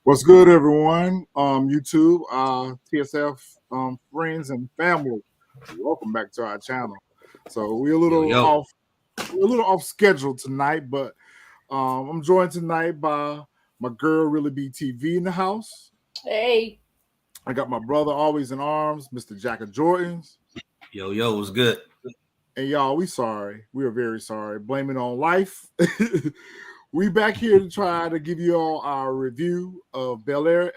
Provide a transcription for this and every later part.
What's good, everyone? YouTube, TSF friends and family. Welcome back to our channel. So we're a Yo, little yo. off, schedule tonight, but I'm joined tonight by my girl, Really BTV in the house. Hey. I got my brother, always in arms, Mr. Jack of Jordans. Yo, what's good? And y'all, we sorry. We are very sorry. Blame it on life. We back here to try to give you all our review of Bel-Air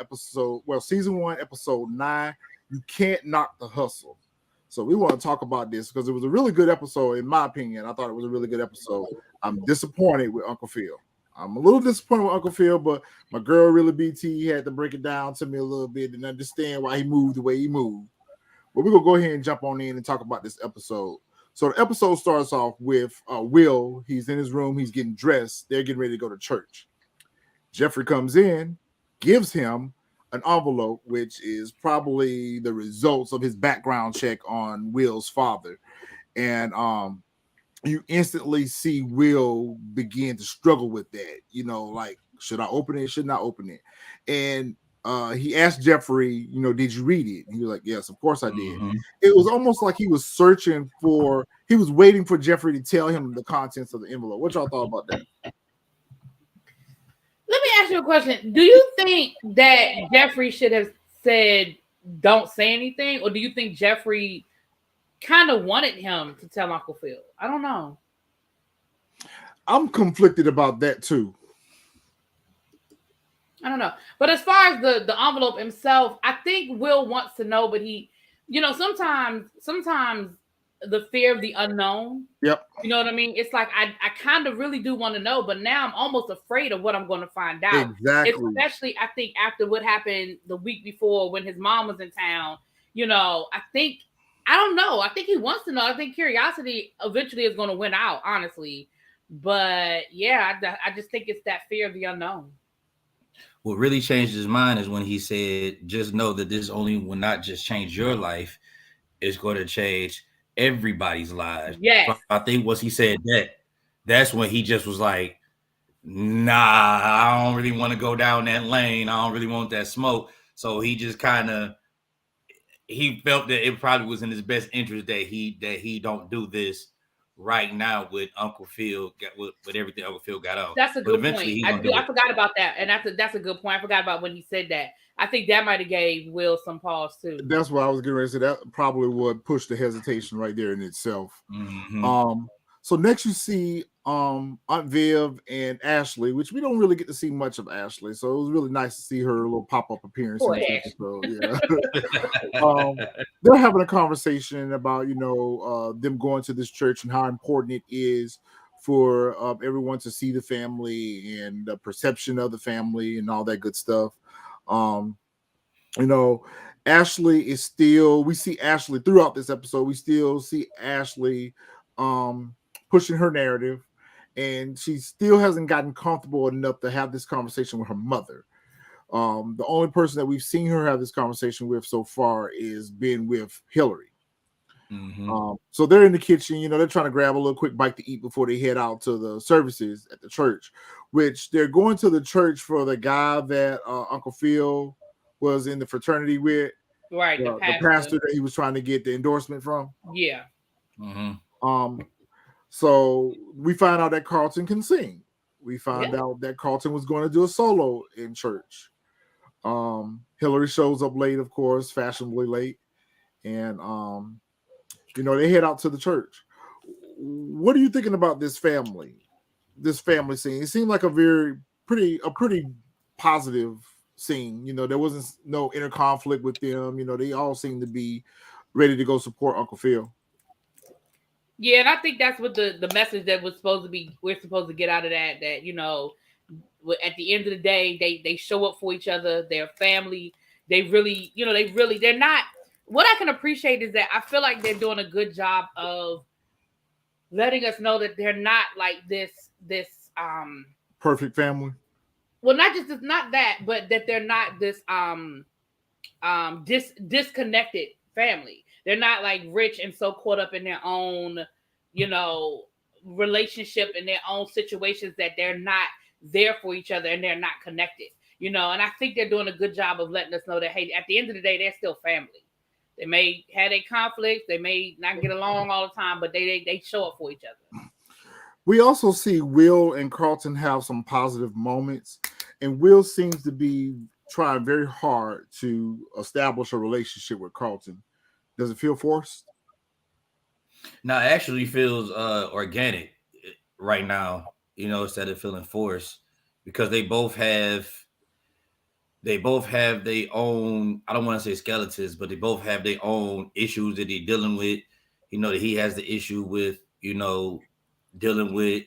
season 1, episode 9. You can't knock the hustle. So we want to talk about this because it was a really good episode, in my opinion. I thought it was a really good episode. I'm disappointed with Uncle Phil. I'm a little disappointed with Uncle Phil, but my girl, Really BT, had to break it down to me a little bit and understand why he moved the way he moved. But we're going to go ahead and jump on in and talk about this episode. So the episode starts off with Will. He's in his room. He's getting dressed. They're getting ready to go to church. Geoffrey comes in, gives him an envelope, which is probably the results of his background check on Will's father. And you instantly see Will begin to struggle with that. You know, like, should I open it? Should not open it? And he asked Geoffrey, did you read it? And he was like, yes, of course I did. Mm-hmm. It was almost like he was he was waiting for Geoffrey to tell him the contents of the envelope. What y'all thought about that? Let me ask you a question. Do you think that Geoffrey should have said, don't say anything? Or do you think Geoffrey kind of wanted him to tell Uncle Phil? I don't know. I'm conflicted about that too. I don't know. But as far as the envelope himself, I think Will wants to know, but he, sometimes the fear of the unknown. Yep. You know what I mean? It's like I kind of really do want to know, but now I'm almost afraid of what I'm going to find out. Exactly. Especially, I think, after what happened the week before when his mom was in town. I don't know. I think he wants to know. I think curiosity eventually is going to win out, honestly. But yeah, I just think it's that fear of the unknown. What really changed his mind is when he said, just know that this only will not just change your life, it's going to change everybody's lives. Yes. So I think once he said that's when he just was like, nah, I don't really want to go down that lane. I don't really want that smoke. So he just he felt that it probably was in his best interest that he don't do this right now with Uncle Phil, with everything Uncle Phil got on. That's a good point. I forgot about that, and that's a good point. I forgot about when he said that. I think that might have gave Will some pause too. That's what I was getting ready to say. That probably would push the hesitation right there in itself. Mm-hmm. So next you see Aunt Viv and Ashley, which we don't really get to see much of Ashley. So it was really nice to see her little pop-up appearance in this episode. Yeah. They're having a conversation about, them going to this church and how important it is for everyone to see the family and the perception of the family and all that good stuff. Ashley is still, we see Ashley throughout this episode. We still see Ashley pushing her narrative, and she still hasn't gotten comfortable enough to have this conversation with her mother. The only person that we've seen her have this conversation with so far is been with Hillary. Mm-hmm. So they're in the kitchen, they're trying to grab a little quick bite to eat before they head out to the services at the church, which they're going to the church for the guy that Uncle Phil was in the fraternity with. Right, the pastor that he was trying to get the endorsement from. Yeah. Mm-hmm. So we find out that Carlton can sing. We find out that Carlton was going to do a solo in church. Hillary shows up late, of course, fashionably late. And, they head out to the church. What are you thinking about this family scene? It seemed like a pretty positive scene. There wasn't no inner conflict with them. They all seem to be ready to go support Uncle Phil. Yeah, and I think that's what the message that was supposed to be. We're supposed to get out of that. That at the end of the day, they show up for each other. Their family. They really, they're not. What I can appreciate is that I feel like they're doing a good job of letting us know that they're not like this perfect family. Well, not that, but that they're not this disconnected family. They're not like rich and so caught up in their own, relationship and their own situations that they're not there for each other and they're not connected. you know, and I think they're doing a good job of letting us know that, hey, at the end of the day, they're still family. They may have a conflict, they may not get along all the time, but they show up for each other. We also see Will and Carlton have some positive moments, and Will seems to be trying very hard to establish a relationship with Carlton. Does it feel forced? Now, it actually feels organic right now, you know, instead of feeling forced, because they both have their own, I don't want to say skeletons, but they both have their own issues that they're dealing with. You know, that he has the issue with, you know, dealing with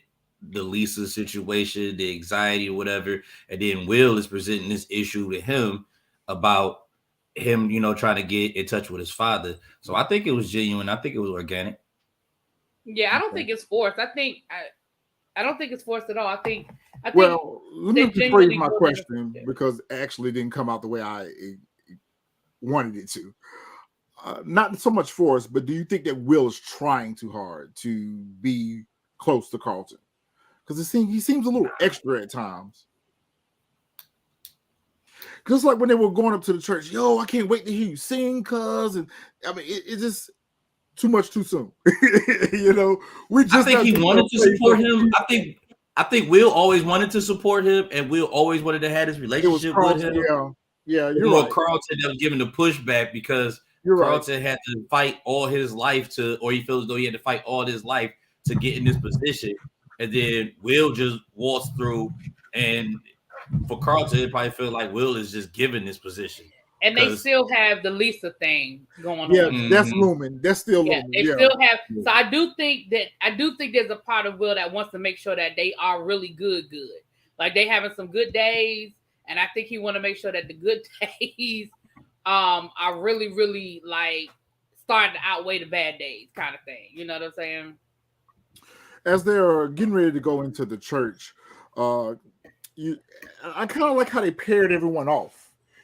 the Lisa situation, the anxiety or whatever. And then Will is presenting this issue to him about him, you know, trying to get in touch with his father. So I think it was genuine. I think it was organic. Yeah, I don't think it's forced. I don't think it's forced at all. I think Well, let me they rephrase genuinely my go question there. because it actually didn't come out the way I wanted it to. Not so much force, but do you think that Will is trying too hard to be close to Carlton? Because he seems a little extra at times. Just like when they were going up to the church, yo, I can't wait to hear you sing, cuz. And I mean, it's just too much too soon. You know, we I just think got he to wanted to support him. I think Will always wanted to support him, and Will always wanted to have this it was relationship with Carlton. him. Yeah, you're More right. Carlton that was giving the pushback because You're right. Carlton had to fight all his life to, or he feels as though he had to fight all his life to get in this position. And then Will just walks through, and for Carlton, it probably feels like Will is just given this position. And they still have the Lisa thing going Yeah, on. that's looming. That's still looming. They still have. So I do think there's a part of Will that wants to make sure that they are really good. Like they having some good days, and I think he want to make sure that the good days are really, really like starting to outweigh the bad days, kind of thing. You know what I'm saying? As they're getting ready to go into the church, I kind of like how they paired everyone off.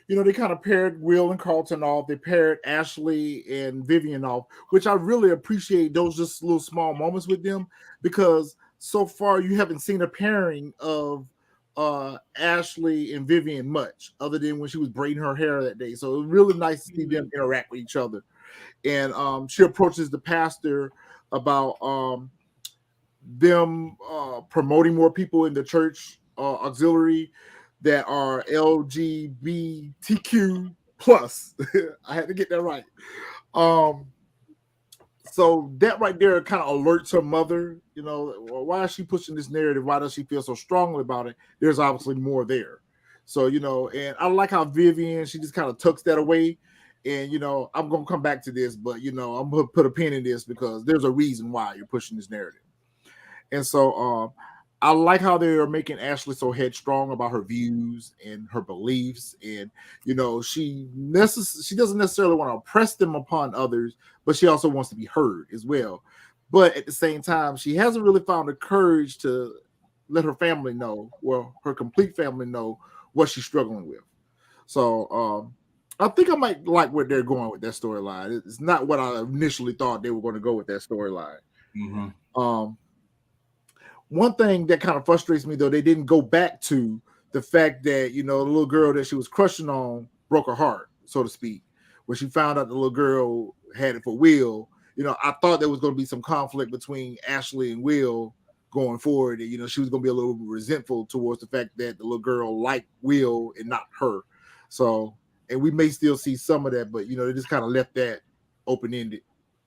You know, they kind of paired Will and Carlton off. They paired Ashley and Vivian off, which I really appreciate those just little small moments with them because so far you haven't seen a pairing of Ashley and Vivian much other than when she was braiding her hair that day. So it was really nice to see them interact with each other. And she approaches the pastor about them promoting more people in the church auxiliary that are LGBTQ plus. I had to get that right. So that right there kind of alerts her mother. You know, well, why is she pushing this narrative? Why does she feel so strongly about it? There's obviously more there. So, you know, and I like how Vivian, she just kind of tucks that away. And, you know, I'm going to come back to this, but, you know, I'm going to put a pin in this because there's a reason why you're pushing this narrative. And so I like how they are making Ashley so headstrong about her views and her beliefs. And, you know, she doesn't necessarily want to oppress them upon others, but she also wants to be heard as well. But at the same time, she hasn't really found the courage to let her family know, well, her complete family know what she's struggling with. So I think I might like where they're going with that storyline. It's not what I initially thought they were going to go with that storyline. Mm-hmm. One thing that kind of frustrates me, though, they didn't go back to the fact that, you know, the little girl that she was crushing on broke her heart, so to speak. When she found out the little girl had it for Will, you know, I thought there was going to be some conflict between Ashley and Will going forward. And, you know, she was going to be a little resentful towards the fact that the little girl liked Will and not her. So, and we may still see some of that, but, you know, they just kind of left that open-ended.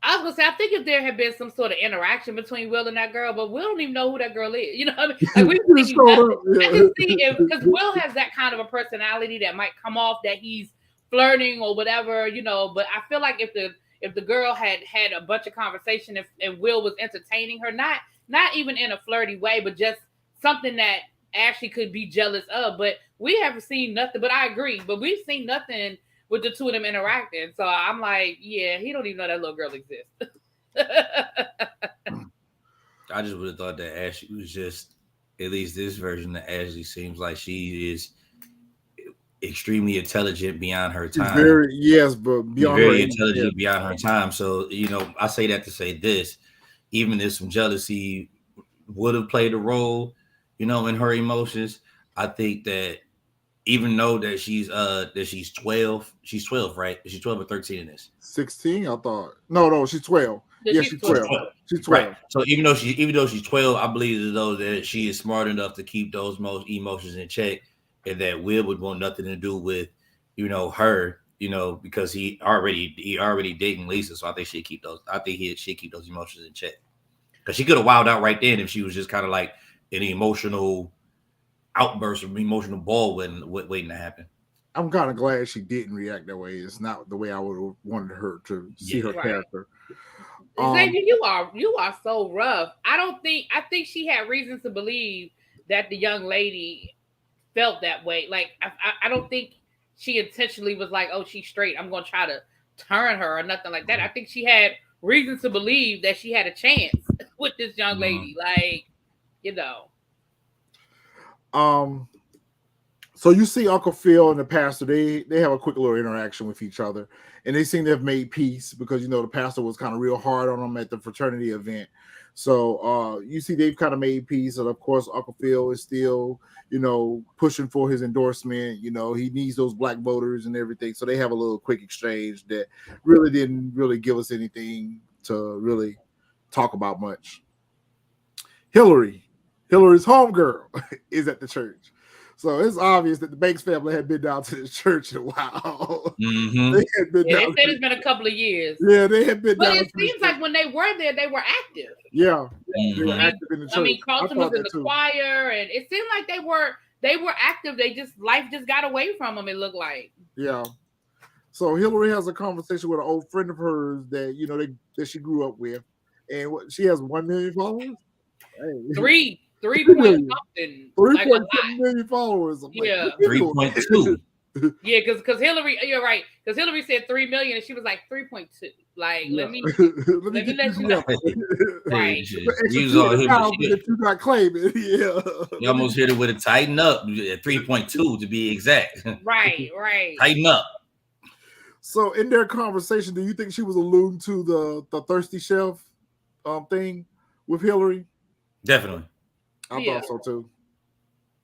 I was gonna say, I think if there had been some sort of interaction between Will and that girl, but Will don't even know who that girl is. You know what I mean? Like we see nothing. I can see it because Will has that kind of a personality that might come off that he's flirting or whatever, you know. But I feel like if the girl had a bunch of conversation and Will was entertaining her, not even in a flirty way, but just something that Ashley could be jealous of. But we haven't seen nothing. But I agree. But we've seen nothing with the two of them interacting. So I'm like, yeah, he don't even know that little girl exists. I just would have thought that Ashley was just, at least this version of Ashley seems like she is extremely intelligent beyond her time. Very intelligent beyond her time. So, you know, I say that to say this, even if some jealousy would have played a role, you know, in her emotions, I think that even though that she's 12, she's 12, right? She's 12 or 13 in this. 16, I thought. No, she's 12. Yeah, she's 12. She's 12. Right. So even though she's 12, I believe as though that she is smart enough to keep those most emotions in check, and that Will would want nothing to do with, her, because he already dating Lisa. So I think she'd keep those. I think she'd keep those emotions in check, because she could have wilded out right then if she was just kind of like an emotional outburst or emotional ball waiting to happen. I'm kind of glad she didn't react that way. It's not the way I would have wanted her to see her character. Xavier, you are so rough. I think she had reason to believe that the young lady felt that way. Like I don't think she intentionally was like, oh, she's straight, I'm gonna try to turn her or nothing like that. I think she had reason to believe that she had a chance with this young lady. Like, So you see Uncle Phil and the pastor, they have a quick little interaction with each other, and they seem to have made peace because the pastor was kind of real hard on them at the fraternity event. So you see they've kind of made peace, and of course Uncle Phil is still pushing for his endorsement. He needs those black voters and everything. So they have a little quick exchange that really didn't really give us anything to really talk about much. Hillary's homegirl is at the church. So it's obvious that the Banks family had been down to the church in a while. Mm-hmm. They said it's been a couple of years. Yeah, they had been. But it seems like when they were there, they were active. Yeah, they were active in the church. I mean, Carlton was in the choir, and it seemed like they were active. Life just got away from them. It looked like. Yeah. So Hillary has a conversation with an old friend of hers that that she grew up with, and she has 1 million followers. Hey. 3.7 million followers. Yeah, 3.2. Yeah, because Hillary, you're right. Because Hillary said 3 million, and she was like 3.2. Like, let me let you know. Right. You got claiming. Yeah. You almost hit it with a tighten up at 3.2 to be exact. Right. Tighten up. So in their conversation, do you think she was alluding to the thirsty chef thing with Hillary? Definitely. I thought so too.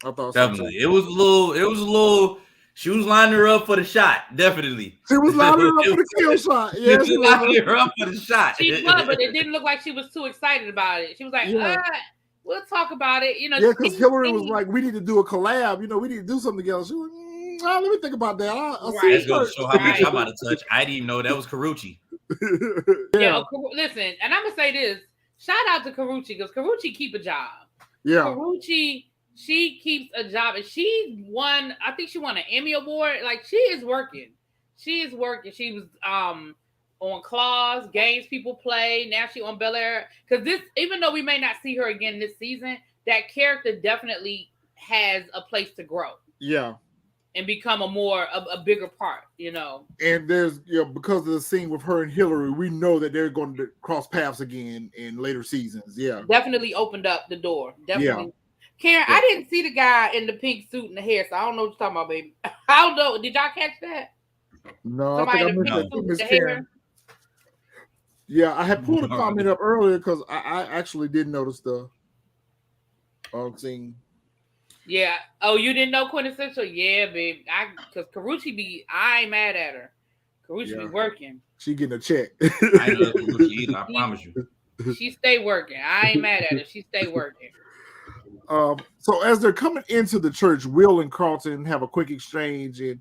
Definitely. It was a little. She was lining her up for the shot. Definitely. She was lining her up for the kill shot. Yeah, she was lining her up for the shot. She was, but it didn't look like she was too excited about it. She was like, we'll talk about it. Yeah, because Hillary was like, we need to do a collab. We need to do something together. She was like, let me think about that. I'll see. Let's go show how much I'm out of touch. I didn't even know that was Carucci. Yeah. Listen, and I'm gonna say this. Shout out to Carucci, because Carucci keep a job. Yeah. Carucci, she keeps a job, and she won an Emmy Award. Like, she is working. She was on Claws, games people play. Now she on Bel-Air. Because even though we may not see her again this season, that character definitely has a place to grow. Yeah. And become a bigger part, And there's, because of the scene with her and Hillary, we know that they're going to cross paths again in later seasons. Yeah. Definitely opened up the door. Definitely. Yeah. Karen, I didn't see the guy in the pink suit and the hair, so I don't know what you're talking about, baby. I don't know. Did y'all catch that? No, Somebody I think I missed Karen. Yeah, I had pulled a comment up earlier because I actually did notice the scene. Yeah. Oh, you didn't know Quintessential? Yeah, babe. Because Carucci I ain't mad at her. Carucci be working. She getting a check. I ain't know Carucci either, I promise you. She stay working. I ain't mad at her. She stay working. So as they're coming into the church, Will and Carlton have a quick exchange, and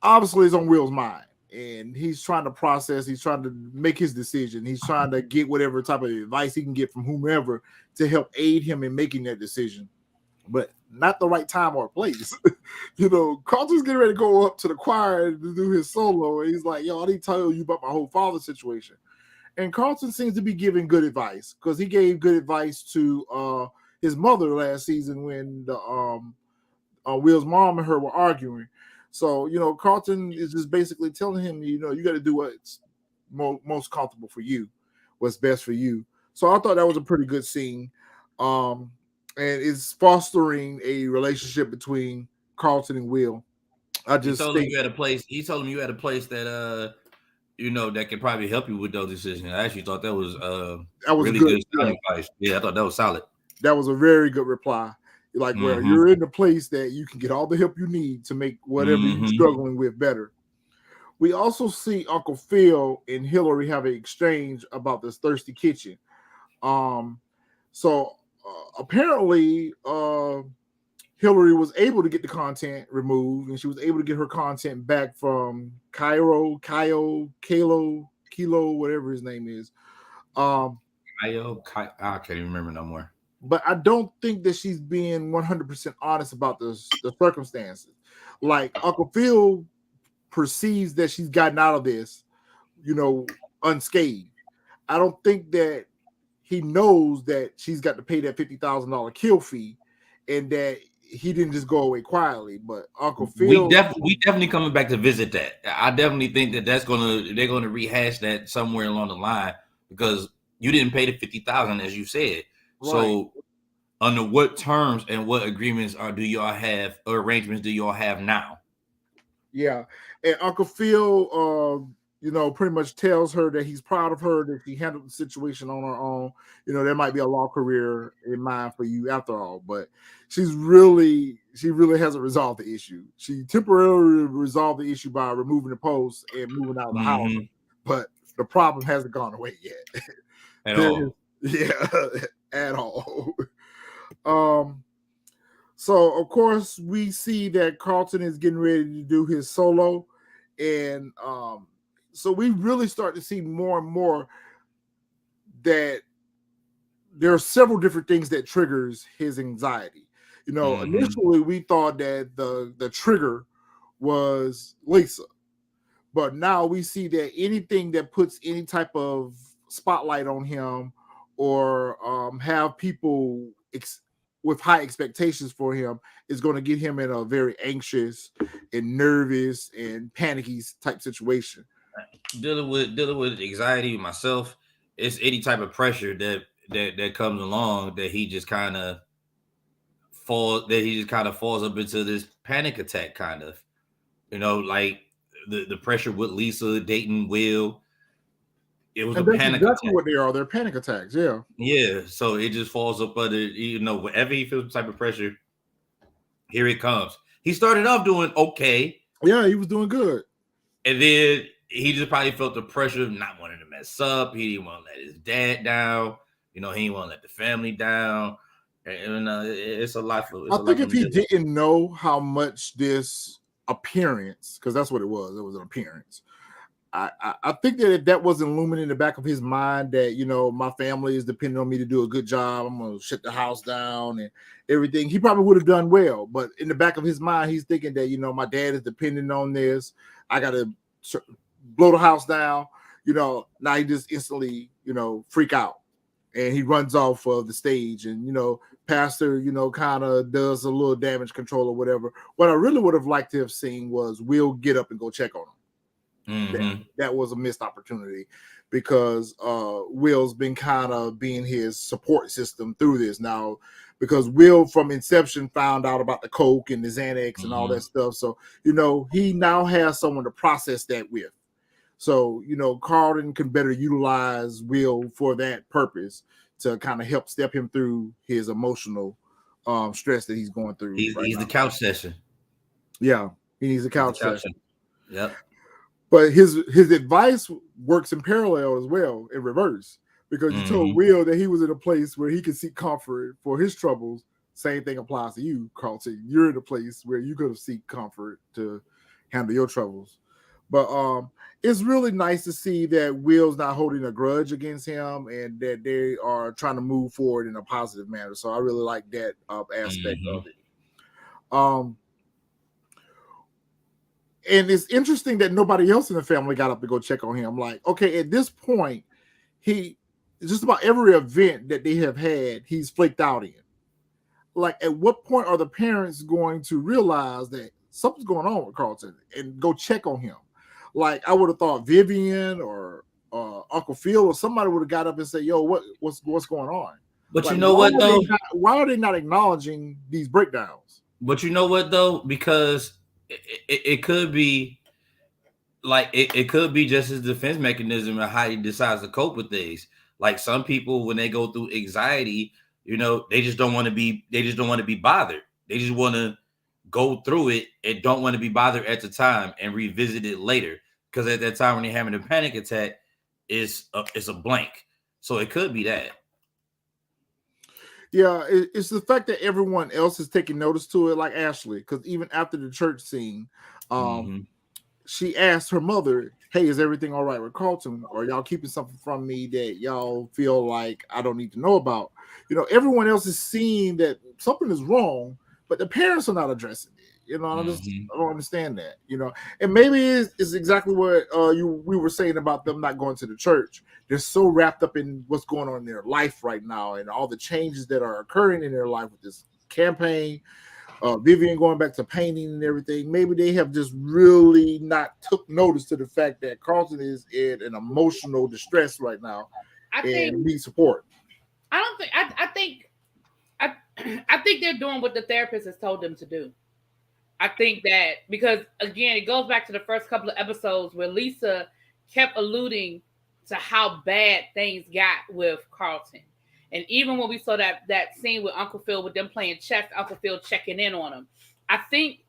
obviously it's on Will's mind, and he's trying to process. He's trying to make his decision. He's trying to get whatever type of advice he can get from whomever to help aid him in making that decision. But not the right time or place. Carlton's getting ready to go up to the choir to do his solo, and he's like, I need to tell you about my whole father situation. And Carlton seems to be giving good advice, because he gave good advice to his mother last season when Will's mom and her were arguing. So, Carlton is just basically telling him, you got to do what's most comfortable for you, what's best for you. So I thought that was a pretty good scene. And it's fostering a relationship between Carlton and Will. I just told him you had a place. He told him you had a place that that could probably help you with those decisions. I actually thought that was really good advice. Yeah, I thought that was solid. That was a very good reply. like where you're in the place that you can get all the help you need to make whatever you're struggling with better. We also see Uncle Phil and Hillary have an exchange about this thirsty kitchen. So apparently, Hillary was able to get the content removed, and she was able to get her content back from Kilo, whatever his name is. I can't even remember no more. But I don't think that she's being 100% honest about the circumstances. Like Uncle Phil perceives that she's gotten out of this, unscathed. I don't think that he knows that she's got to pay that $50,000 kill fee, and that he didn't just go away quietly. But Uncle Phil, we definitely coming back to visit that. I definitely think that they're gonna rehash that somewhere along the line, because you didn't pay the $50,000 as you said. Right. So under what terms and what agreements do y'all have, or arrangements do y'all have now? Yeah, and Uncle Phil, pretty much tells her that he's proud of her, that she handled the situation on her own. There might be a law career in mind for you after all, but she really hasn't resolved the issue. She temporarily resolved the issue by removing the post and moving out of the house, but the problem hasn't gone away yet. At all. Yeah, at all. So of course we see that Carlton is getting ready to do his solo, and so we really start to see more and more that there are several different things that triggers his anxiety. Initially we thought that the trigger was Lisa, but now we see that anything that puts any type of spotlight on him, or have people with high expectations for him, is going to get him in a very anxious and nervous and panicky type situation. Dealing with anxiety myself, it's any type of pressure that comes along that he just kind of falls up into this panic attack kind of, like the pressure with Lisa dating Will. It was a panic attack. What they are. They're panic attacks. Yeah. Yeah. So it just falls up under, whenever he feels some type of pressure, here it comes. He started off doing okay. Yeah, he was doing good. And then he just probably felt the pressure of not wanting to mess up. He didn't want to let his dad down. He didn't want to let the family down. And it's a lot for. I think if he didn't know how much this appearance, because that's what it was an appearance. I think that if that wasn't looming in the back of his mind, that my family is depending on me to do a good job, I'm gonna shut the house down and everything, he probably would have done well. But in the back of his mind, he's thinking that my dad is depending on this. I gotta blow the house down. Now he just instantly freak out, and he runs off of the stage, and Pastor kind of does a little damage control or whatever. What I really would have liked to have seen was Will get up and go check on him. That was a missed opportunity, because Will's been kind of being his support system through this now, because Will from inception found out about the coke and the Xanax and all that stuff. So he now has someone to process that with. So Carlton can better utilize Will for that purpose, to kind of help step him through his emotional stress that he's going through. He's the couch session. Yeah, he needs a couch session. Yep. But his advice works in parallel as well, in reverse, because you told Will that he was in a place where he could seek comfort for his troubles. Same thing applies to you, Carlton. You're in a place where you could seek comfort to handle your troubles. But it's really nice to see that Will's not holding a grudge against him, and that they are trying to move forward in a positive manner. So I really like that aspect of it. And it's interesting that nobody else in the family got up to go check on him. Like, okay, at this point, he just about every event that they have had, he's flaked out in. Like, at what point are the parents going to realize that something's going on with Carlton and go check on him? Like, I would have thought Vivian or Uncle Phil or somebody would have got up and said, "Yo, what's going on?" But like, what though? Why are they not acknowledging these breakdowns? But what though? Because it could be like it could be just his defense mechanism and how he decides to cope with things. Like some people, when they go through anxiety, You know, they just don't want to be. They just don't want to be bothered. They just want to go through it and don't want to be bothered at the time and revisit it later. Because at that time when they're having a panic attack, it's a blank. So it could be that. Yeah, it's the fact that everyone else is taking notice to it, like Ashley. Because even after the church scene, she asked her mother, "Hey, is everything all right with Carlton? Or y'all keeping something from me that y'all feel like I don't need to know about?" You know, everyone else is seeing that something is wrong, but the parents are not addressing it. You know, I don't understand that. You know, and maybe it's exactly what we were saying about them not going to the church. They're so wrapped up in what's going on in their life right now and all the changes that are occurring in their life with this campaign. Vivian going back to painting and everything. Maybe they have just really not took notice to the fact that Carlton is in an emotional distress right now and needs support. I think they're doing what the therapist has told them to do. I think that because again, it goes back to the first couple of episodes where Lisa kept alluding to how bad things got with Carlton. And even when we saw that scene with Uncle Phil with them playing chess, Uncle Phil checking in on him. I think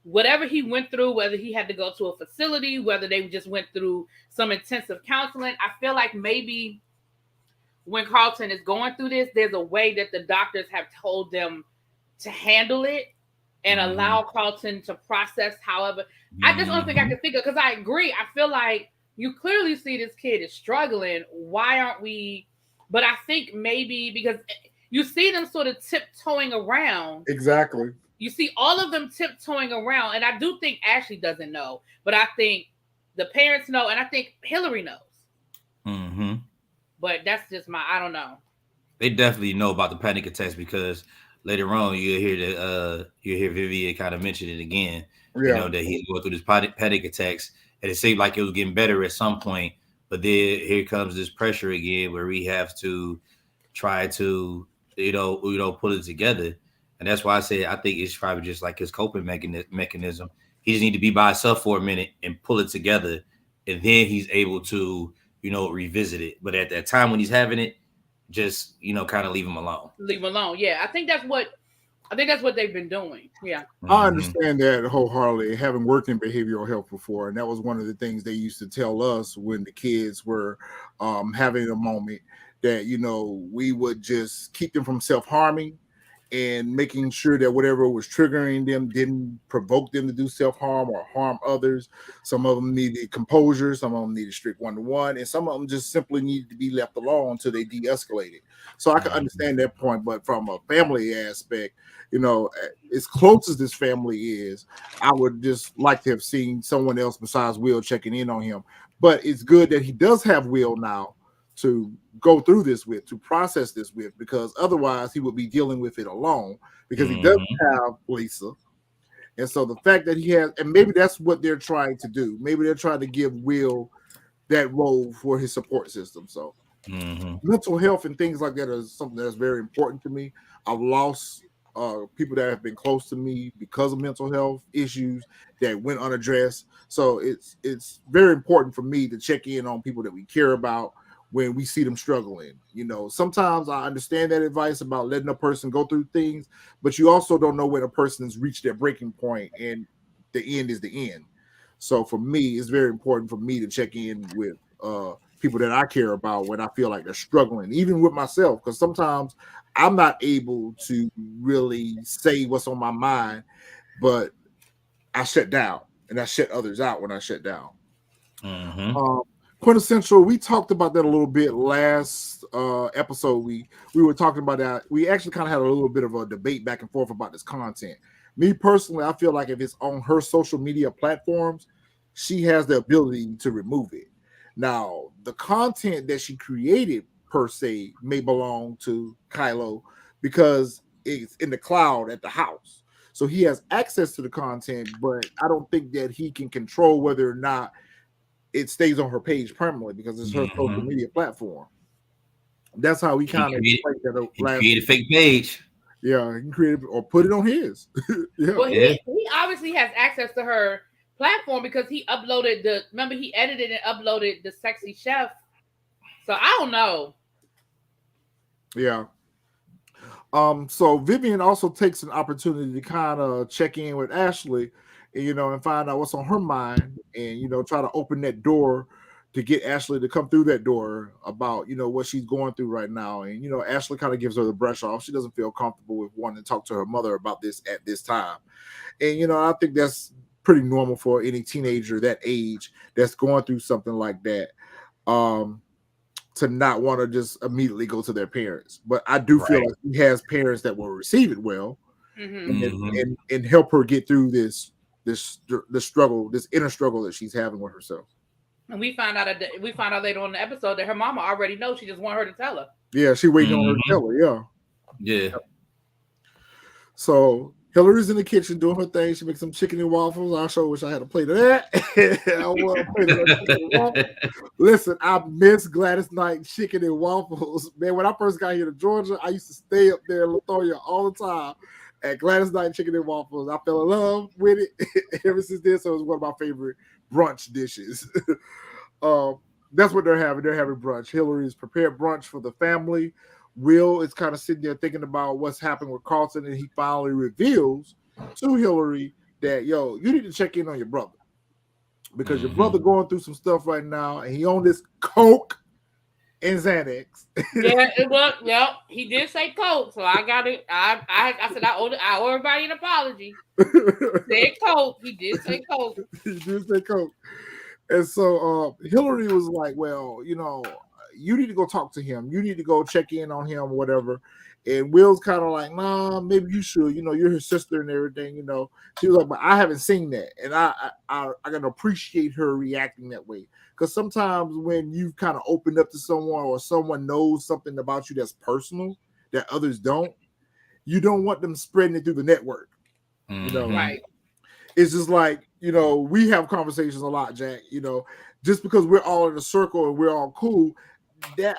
whatever he went through, whether he had to go to a facility, whether they just went through some intensive counseling, I feel like maybe when Carlton is going through this, there's a way that the doctors have told them to handle it and allow Carlton to process however. I just don't think I can think of, because I agree. I feel like you clearly see this kid is struggling. Why aren't we? But I think maybe because you see them sort of tiptoeing around. Exactly. You see all of them tiptoeing around. And I do think Ashley doesn't know. But I think the parents know. And I think Hillary knows. But that's just I don't know. They definitely know about the panic attacks because later on you'll hear Vivian kind of mention it again. Yeah. You know, that he's going through this panic attacks. And it seemed like it was getting better at some point. But then here comes this pressure again where we have to try to, you know, pull it together. And that's why I say I think it's probably just like his coping mechanism. He just need to be by himself for a minute and pull it together. And then he's able to, you know, revisit it. But at that time when he's having it, just, you know, kind of leave him alone. Leave him alone. Yeah, I think that's what they've been doing. Yeah. I understand that wholeheartedly, having worked in behavioral health before. And that was one of the things they used to tell us when the kids were having a moment that, you know, we would just keep them from self-harming and making sure that whatever was triggering them didn't provoke them to do self-harm or harm others. Some of them needed composure, some of them needed strict one-to-one, and some of them just simply needed to be left alone until they de-escalated. So I can understand that point, but from a family aspect, you know, as close as this family is, I would just like to have seen someone else besides Will checking in on him. But it's good that he does have Will now to go through this with, to process this with, because otherwise he would be dealing with it alone because he doesn't have Lisa. And so the fact that he has, and maybe that's what they're trying to do. Maybe they're trying to give Will that role for his support system. So mental health and things like that are something that's very important to me. I've lost people that have been close to me because of mental health issues that went unaddressed. So it's very important for me to check in on people that we care about when we see them struggling. You know, sometimes I understand that advice about letting a person go through things, but you also don't know when a person's reached their breaking point and the end is the end. So for me, it's very important for me to check in with people that I care about when I feel like they're struggling, even with myself, because sometimes I'm not able to really say what's on my mind, but I shut down and I shut others out when I shut down. Quintessential, we talked about that a little bit last episode. We were talking about that. We actually kind of had a little bit of a debate back and forth about this content. Me personally, I feel like if it's on her social media platforms, she has the ability to remove it. Now, the content that she created per se may belong to Kylo because it's in the cloud at the house. So he has access to the content, but I don't think that he can control whether or not it stays on her page permanently because it's her social media platform. That's how we kind of create a fake page. Yeah, he can create it or put it on his. Well, he obviously has access to her platform because he uploaded he edited and uploaded the sexy chef. So I don't know. Yeah. So Vivian also takes an opportunity to kind of check in with Ashley, and, and find out what's on her mind, and try to open that door to get Ashley to come through that door about what she's going through right now. And Ashley kind of gives her the brush off. She doesn't feel comfortable with wanting to talk to her mother about this at this time. And I think that's pretty normal for any teenager that age that's going through something like that. To not want to just immediately go to their parents. But I do feel like he has parents that will receive it well, and help her get through this struggle, this inner struggle that she's having with herself. And we find out later on in the episode that her mama already knows. She just want her to tell her. Yeah, she waiting on her to tell her. Yeah. So Hillary's in the kitchen doing her thing. She makes some chicken and waffles. I sure wish I had a plate of that. I want a plate of that chicken and waffles. Listen, I miss Gladys Knight chicken and waffles. Man, when I first got here to Georgia, I used to stay up there in Latoya all the time at Gladys Knight chicken and waffles. I fell in love with it ever since then. So it was one of my favorite brunch dishes. That's what they're having. They're having brunch. Hillary's prepared brunch for the family. Will is kind of sitting there thinking about what's happening with Carlton, and he finally reveals to Hillary that, you need to check in on your brother, because your brother going through some stuff right now, and he on this coke and Xanax. He did say coke, so I got it. I said I owe everybody an apology. Said coke. He did say coke. He did say coke. And so Hillary was like, well, you need to go talk to him. You need to go check in on him or whatever. And Will's kind of like, nah, maybe you should. You're his sister and everything. She was like, but I haven't seen that, and I gotta appreciate her reacting that way. Because sometimes when you kind of open up to someone, or someone knows something about you that's personal that others don't, you don't want them spreading it through the network. Right? It's just like, we have conversations a lot, Jack. Just because we're all in a circle and we're all cool, that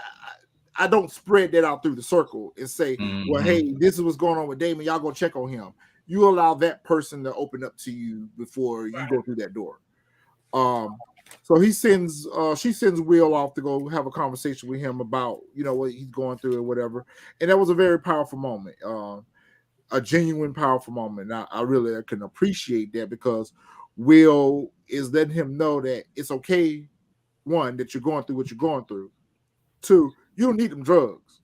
I don't spread that out through the circle and say, well, hey, this is what's going on with Damon. Y'all go check on him. You allow that person to open up to you before you go through that door. So she sends Will off to go have a conversation with him about, what he's going through or whatever. And that was a very powerful moment, a genuine powerful moment. I really can appreciate that, because Will is letting him know that it's okay, one, that you're going through what you're going through. Two, you don't need them drugs.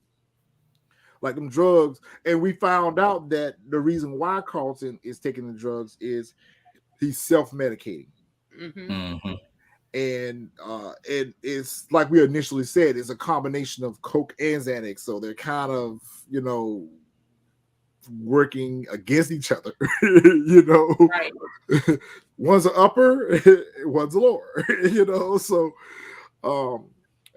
Like them drugs. And we found out that the reason why Carlton is taking the drugs is he's self-medicating. And it's like we initially said, it's a combination of coke and Xanax. So they're kind of, working against each other. Right. One's an upper, one's a lower. So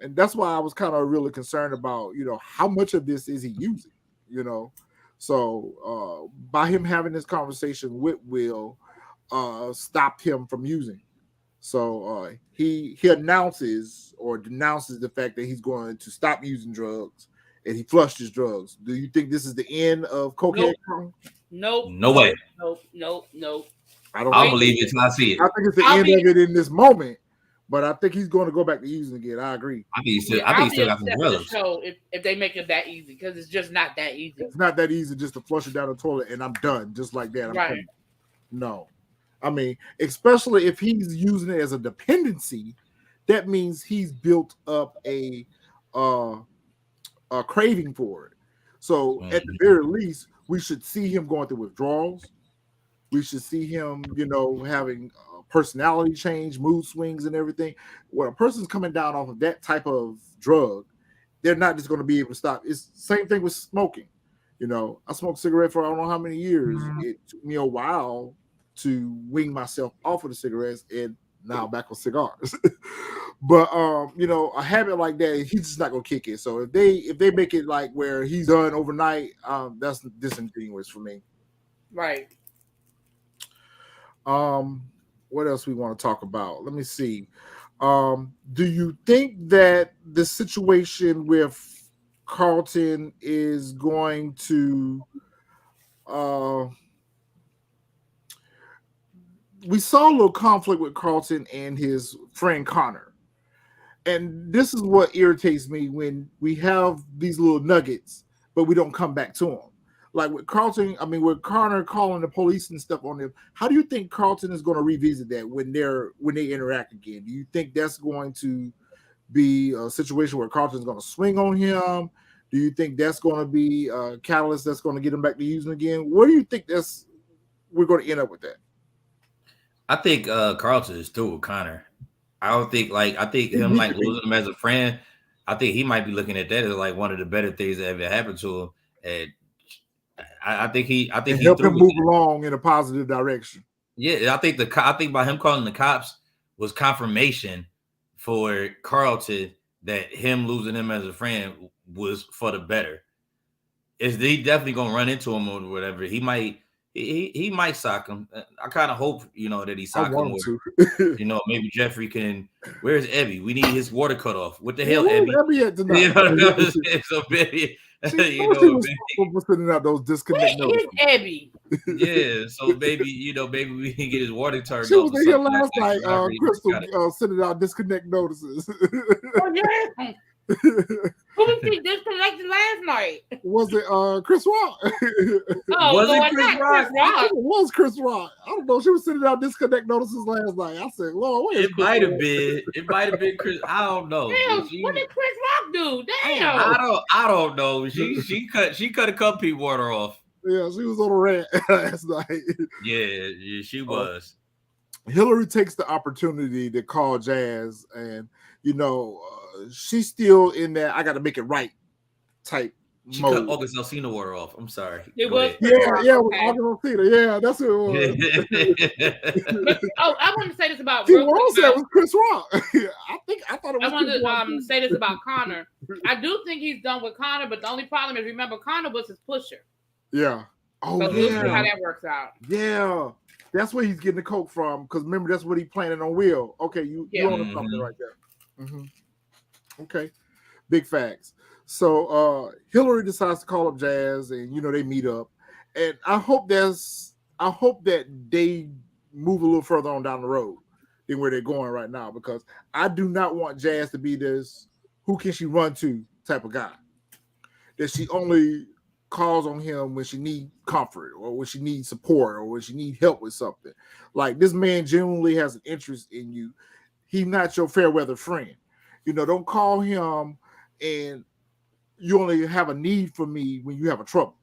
and that's why I was kind of really concerned about, how much of this is he using, So by him having this conversation with Will, stopped him from using. So he announces or denounces the fact that he's going to stop using drugs, and he flushed his drugs. Do you think this is the end of cocaine? Nope. No way. Nope. I'll believe it till I see it. I think it's the end of it in this moment. But I think he's going to go back to using again. I agree. I think he still got some drugs. If they make it that easy, because it's just not that easy. It's not that easy just to flush it down the toilet and I'm done, just like that. Right. No. I mean, especially if he's using it as a dependency, that means he's built up a craving for it. So at the very least, we should see him going through withdrawals. We should see him, having personality change, mood swings, and everything. When a person's coming down off of that type of drug, they're not just going to be able to stop. It's the same thing with smoking. I smoked cigarettes for I don't know how many years. It took me a while to wean myself off of the cigarettes, and now back on cigars. But a habit like that, he's just not gonna kick it. So if they make it like where he's done overnight, that's disingenuous for me. Right. What else we want to talk about? Let me see. Do you think that the situation with Carlton is going to we saw a little conflict with Carlton and his friend Connor. And this is what irritates me when we have these little nuggets, but we don't come back to them. like with Carlton, I mean, with Connor calling the police and stuff on them, how do you think Carlton is going to revisit that when they interact again? Do you think that's going to be a situation where Carlton's going to swing on him? Do you think that's going to be a catalyst that's going to get him back to using again? Where do you think we're going to end up with that? I think Carlton is through with Connor. I think him like losing him as a friend. I think he might be looking at that as like one of the better things that ever happened to him. And I think he help him move along in a positive direction. Yeah, I think by him calling the cops was confirmation for Carlton that him losing him as a friend was for the better. He definitely gonna run into him or whatever. He might sock him. I kind of hope that he sock him. Maybe Geoffrey can. Where's Ebby? We need his water cut off. What the hell, Ebby? Ebby at tonight? So baby, she was sending out those disconnect notices. Ebby. Yeah, so maybe maybe we can get his water turned off. She was in here last night. Crystal sending out disconnect notices. Oh yeah. Who was he disconnected last night? Was it Chris Rock? Was it Chris Rock? It was Chris Rock. I don't know. She was sending out disconnect notices last night. I said, Lord, it might have been. It might have been Chris. I don't know. Damn, what did Chris Rock do? Damn. I don't know. She cut a couple people water off. Yeah, she was on a rant last night. Yeah, she was. Hillary takes the opportunity to call Jazz, and she's still in that I got to make it right type she mode. cut August Alsina water off. I'm sorry. It was with August Alsina. Yeah, that's who it was. I want to say this about. What I said was Chris Rock. I thought it was. I want to say this about Connor. I do think he's done with Connor, but the only problem is, remember, Connor was his pusher. Yeah. Oh, so we'll see how that works out. Yeah. That's where he's getting the coke from, because remember, that's what he's planning on Will. Okay, you own something right there. Mm-hmm. Okay, big facts. So Hillary decides to call up Jazz, and they meet up, and I hope that they move a little further on down the road than where they're going right now, because I do not want Jazz to be this who can she run to type of guy, that she only calls on him when she needs comfort or when she needs support or when she needs help with something. Like, this man genuinely has an interest in you. He's not your fair weather friend. Don't call him and you only have a need for me when you have a trouble.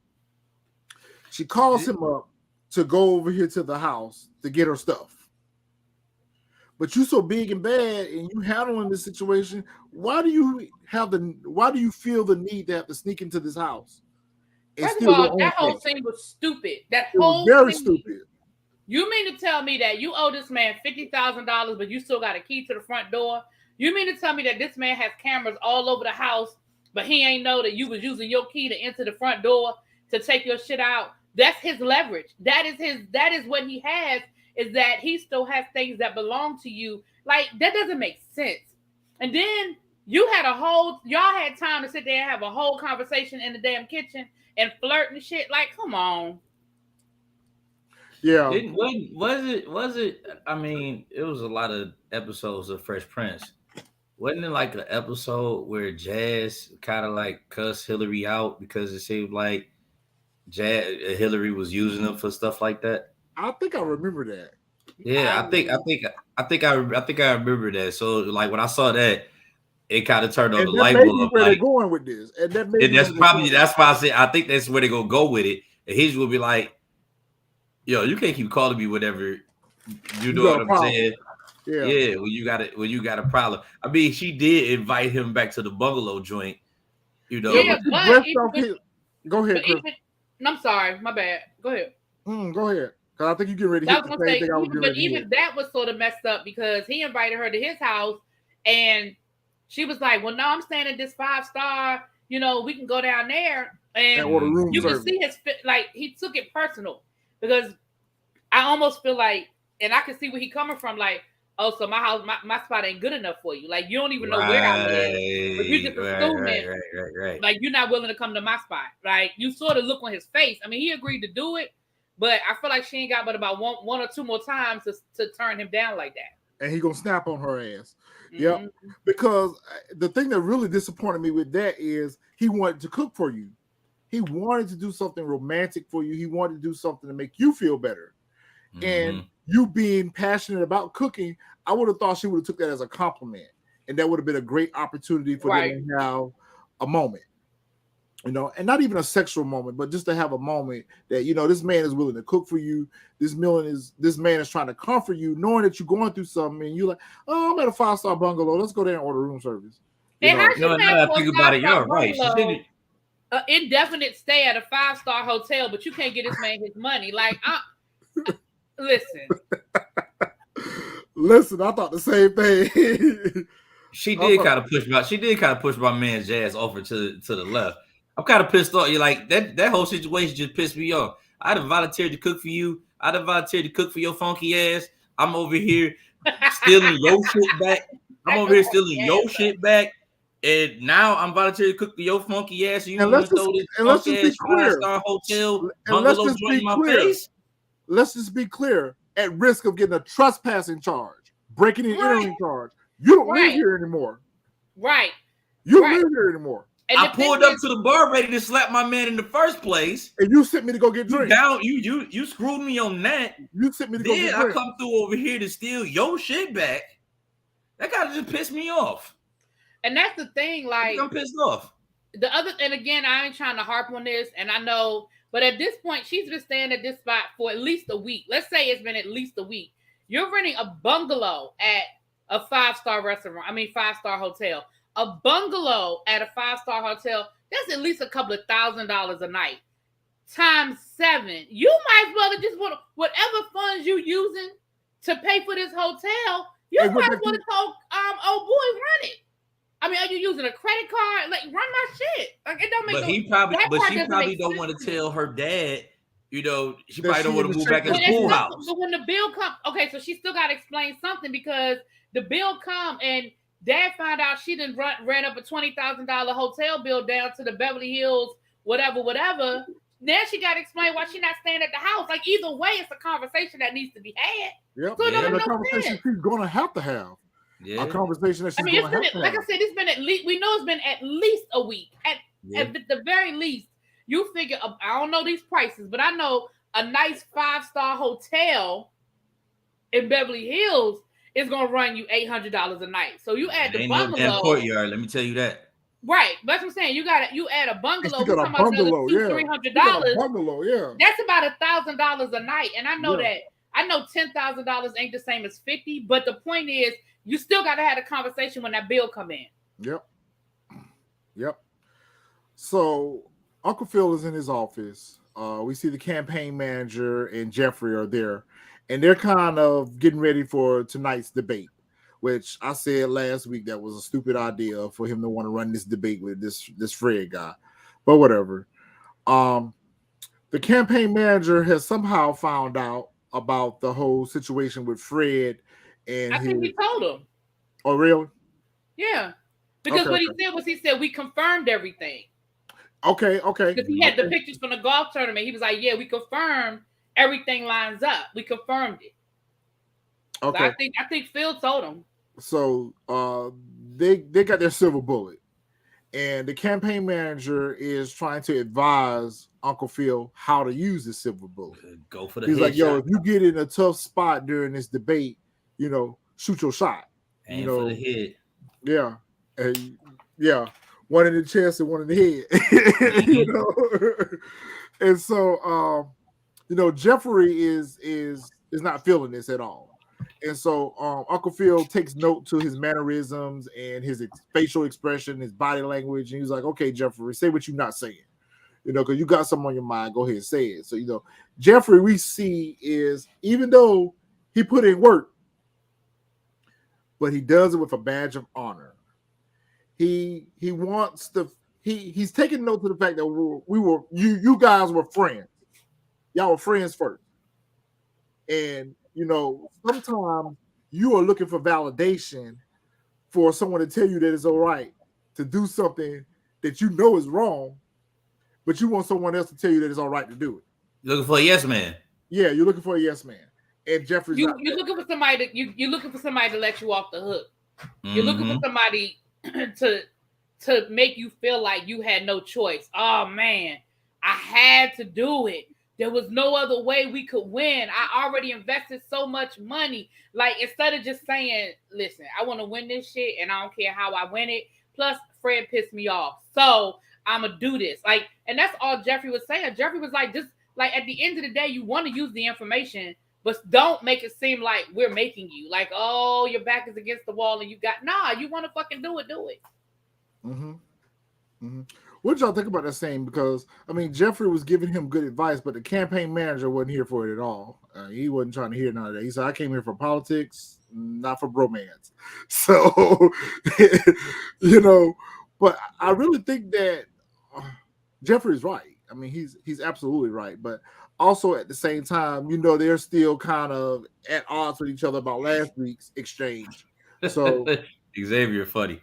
She calls him up to go over here to the house to get her stuff. But you so big and bad and you handling this situation, why do you feel the need to have to sneak into this house? First of all, that whole thing was stupid. It was very stupid. You mean to tell me that you owe this man $50,000, but you still got a key to the front door? You mean to tell me that this man has cameras all over the house, but he ain't know that you was using your key to enter the front door to take your shit out? That's his leverage. That is what he has, is that he still has things that belong to you. Like, that doesn't make sense. And then y'all had time to sit there and have a whole conversation in the damn kitchen and flirt and shit. Like, come on. Yeah. Was it? I mean, it was a lot of episodes of Fresh Prince. Wasn't it like an episode where Jazz kind of like cussed Hillary out because it seemed like Hillary was using them for stuff like that? I think I remember that. Yeah, I think I remember that. So like when I saw that, it kind of turned on the light bulb. Where they're going with this, and that's why I said I think that's where they're gonna go with it. And he's will be like, "Yo, you can't keep calling me whatever." You know what I'm saying? Yeah. When you got a problem. I mean, she did invite him back to the bungalow joint. Yeah, go ahead, Chris. I'm sorry, my bad. Go ahead. Go ahead. Because I think you get ready to hit the same thing I was getting ready to hit. Even that was sort of messed up, because he invited her to his house and she was like, well, no, I'm staying at this 5-star, we can go down there. And you can see he took it personal, because I almost feel like, and I can see where he coming from, like, oh, so my house, my spot ain't good enough for you. Like, you don't even know where I live. But you just assuming, right. like, you're not willing to come to my spot. Like, you sort of look on his face. I mean, he agreed to do it, but I feel like she ain't got but about one or two more times to turn him down like that. And he gonna snap on her ass. Mm-hmm. Yep. Because the thing that really disappointed me with that is he wanted to cook for you. He wanted to do something romantic for you. He wanted to do something to make you feel better. And you being passionate about cooking, I would have thought she would have took that as a compliment. And that would have been a great opportunity for them to have a moment. You know, and not even a sexual moment, but just to have a moment that, you know, this man is willing to cook for you. This man is trying to comfort you, knowing that you're going through something, and you're like, oh, I'm at a 5-star bungalow. Let's go there and order room service. And how she I think about it. You're right. An indefinite stay at a 5-star hotel, but you can't get this man his money. Like, listen. Listen, I thought the same thing. She did kind of push my man's jazz over to the left. I'm kind of pissed off. You're like that whole situation just pissed me off. I'd have volunteered to cook for you. I'd have volunteered to cook for your funky ass. I'm over here stealing your shit back. Your shit back. And now I'm volunteering to cook for your funky ass. You want to throw this funky ass 5-star hotel bungalow joint in my face? Let's just be clear. At risk of getting a trespassing charge, breaking and entering charge. You don't live here anymore. Right. You don't live here anymore. And I pulled up to the bar ready to slap my man in the first place. And you sent me to go get drinks. You screwed me on that. You sent me to go get drinks. Then I come through over here to steal your shit back. That kind of just pissed me off. And that's the thing, like I'm pissed off. And again, I ain't trying to harp on this, and I know, but at this point, she's been staying at this spot for at least a week. Let's say it's been at least a week. You're renting a bungalow at a 5-star restaurant. 5-star hotel. A bungalow at a 5-star hotel, that's at least a couple of $1,000s a night. Times 7. You might as well just want whatever funds you using to pay for this hotel, you might as well tell old boy run it. Are you using a credit card? Like, run my shit. Like, it don't make she probably don't want to tell her dad. You know, she probably don't want to move back in the pool house. So when the bill comes, okay, so she still got to explain something because the bill come and dad found out she didn't ran up a $20,000 hotel bill down to the Beverly Hills, whatever. Then she got to explain why she's not staying at the house. Like, either way, it's a conversation that needs to be had. Yep. So and the conversation she's going to have. Yeah. A conversation that she's going to have. Like I said, it's been at least, we know it's been at least a week. At the very least, you figure, I don't know these prices, but I know a nice 5-star hotel in Beverly Hills is going to run you $800 a night. So you add the bungalow. No courtyard, let me tell you that. Right, that's what I'm saying. You add a bungalow. You got a bungalow, $200-$300. Bungalow, yeah. That's about $1,000 a night, and I know that. I know $10,000 ain't the same as 50, but the point is, you still got to have a conversation when that bill come in. Yep. So Uncle Phil is in his office. We see the campaign manager and Geoffrey are there, and they're kind of getting ready for tonight's debate, which I said last week that was a stupid idea for him to want to run this debate with this Fred guy, but whatever. The campaign manager has somehow found out about the whole situation with Fred. And I think he told him. Oh, really? Yeah. Because what he said, we confirmed everything. Okay. Because he had the pictures from the golf tournament. He was like, yeah, we confirmed everything lines up. We confirmed it. Okay. So I think Phil told him. So they got their silver bullet. And the campaign manager is trying to advise Uncle Phil how to use the silver bullet. Go for the He's like, shot. if you get in a tough spot during this debate, shoot your shot. Aim for the head. Yeah. And one in the chest and one in the head. And so Geoffrey is not feeling this at all. And so Uncle Phil takes note to his mannerisms and his facial expression, his body language, and he's like, okay, Geoffrey, say what you're not saying. Because you got something on your mind, go ahead and say it. So, Geoffrey, we see is, even though he put in work, but he does it with a badge of honor. He wants he's taking note to the fact that you guys were friends. Y'all were friends first. And sometimes you are looking for validation for someone to tell you that it's all right to do something that you know is wrong, but you want someone else to tell you that it's all right to do it. Looking for a yes man. Yeah, you're looking for a yes man. And Geoffrey's you're looking for somebody you're looking for somebody to let you off the hook. Mm-hmm. You're looking for somebody to make you feel like you had no choice. Oh man, I had to do it. There was no other way we could win. I already invested so much money. Like, instead of just saying, listen, I want to win this shit and I don't care how I win it. Plus, Fred pissed me off. So I'm going to do this. Like, and that's all Geoffrey was saying. Geoffrey was like, just like at the end of the day, you want to use the information, but don't make it seem like we're making you. Like, oh, your back is against the wall and you got, nah, you want to fucking do it, do it. Mm-hmm. Mm-hmm. What did y'all think about that saying? Because, I mean, Geoffrey was giving him good advice, but the campaign manager wasn't here for it at all. He wasn't trying to hear none of that. He said, I came here for politics, not for bromance. So, you know, but I really think that Geoffrey's right. I mean, he's absolutely right. But also at the same time, you know, they're still kind of at odds with each other about last week's exchange. So, Xavier, funny.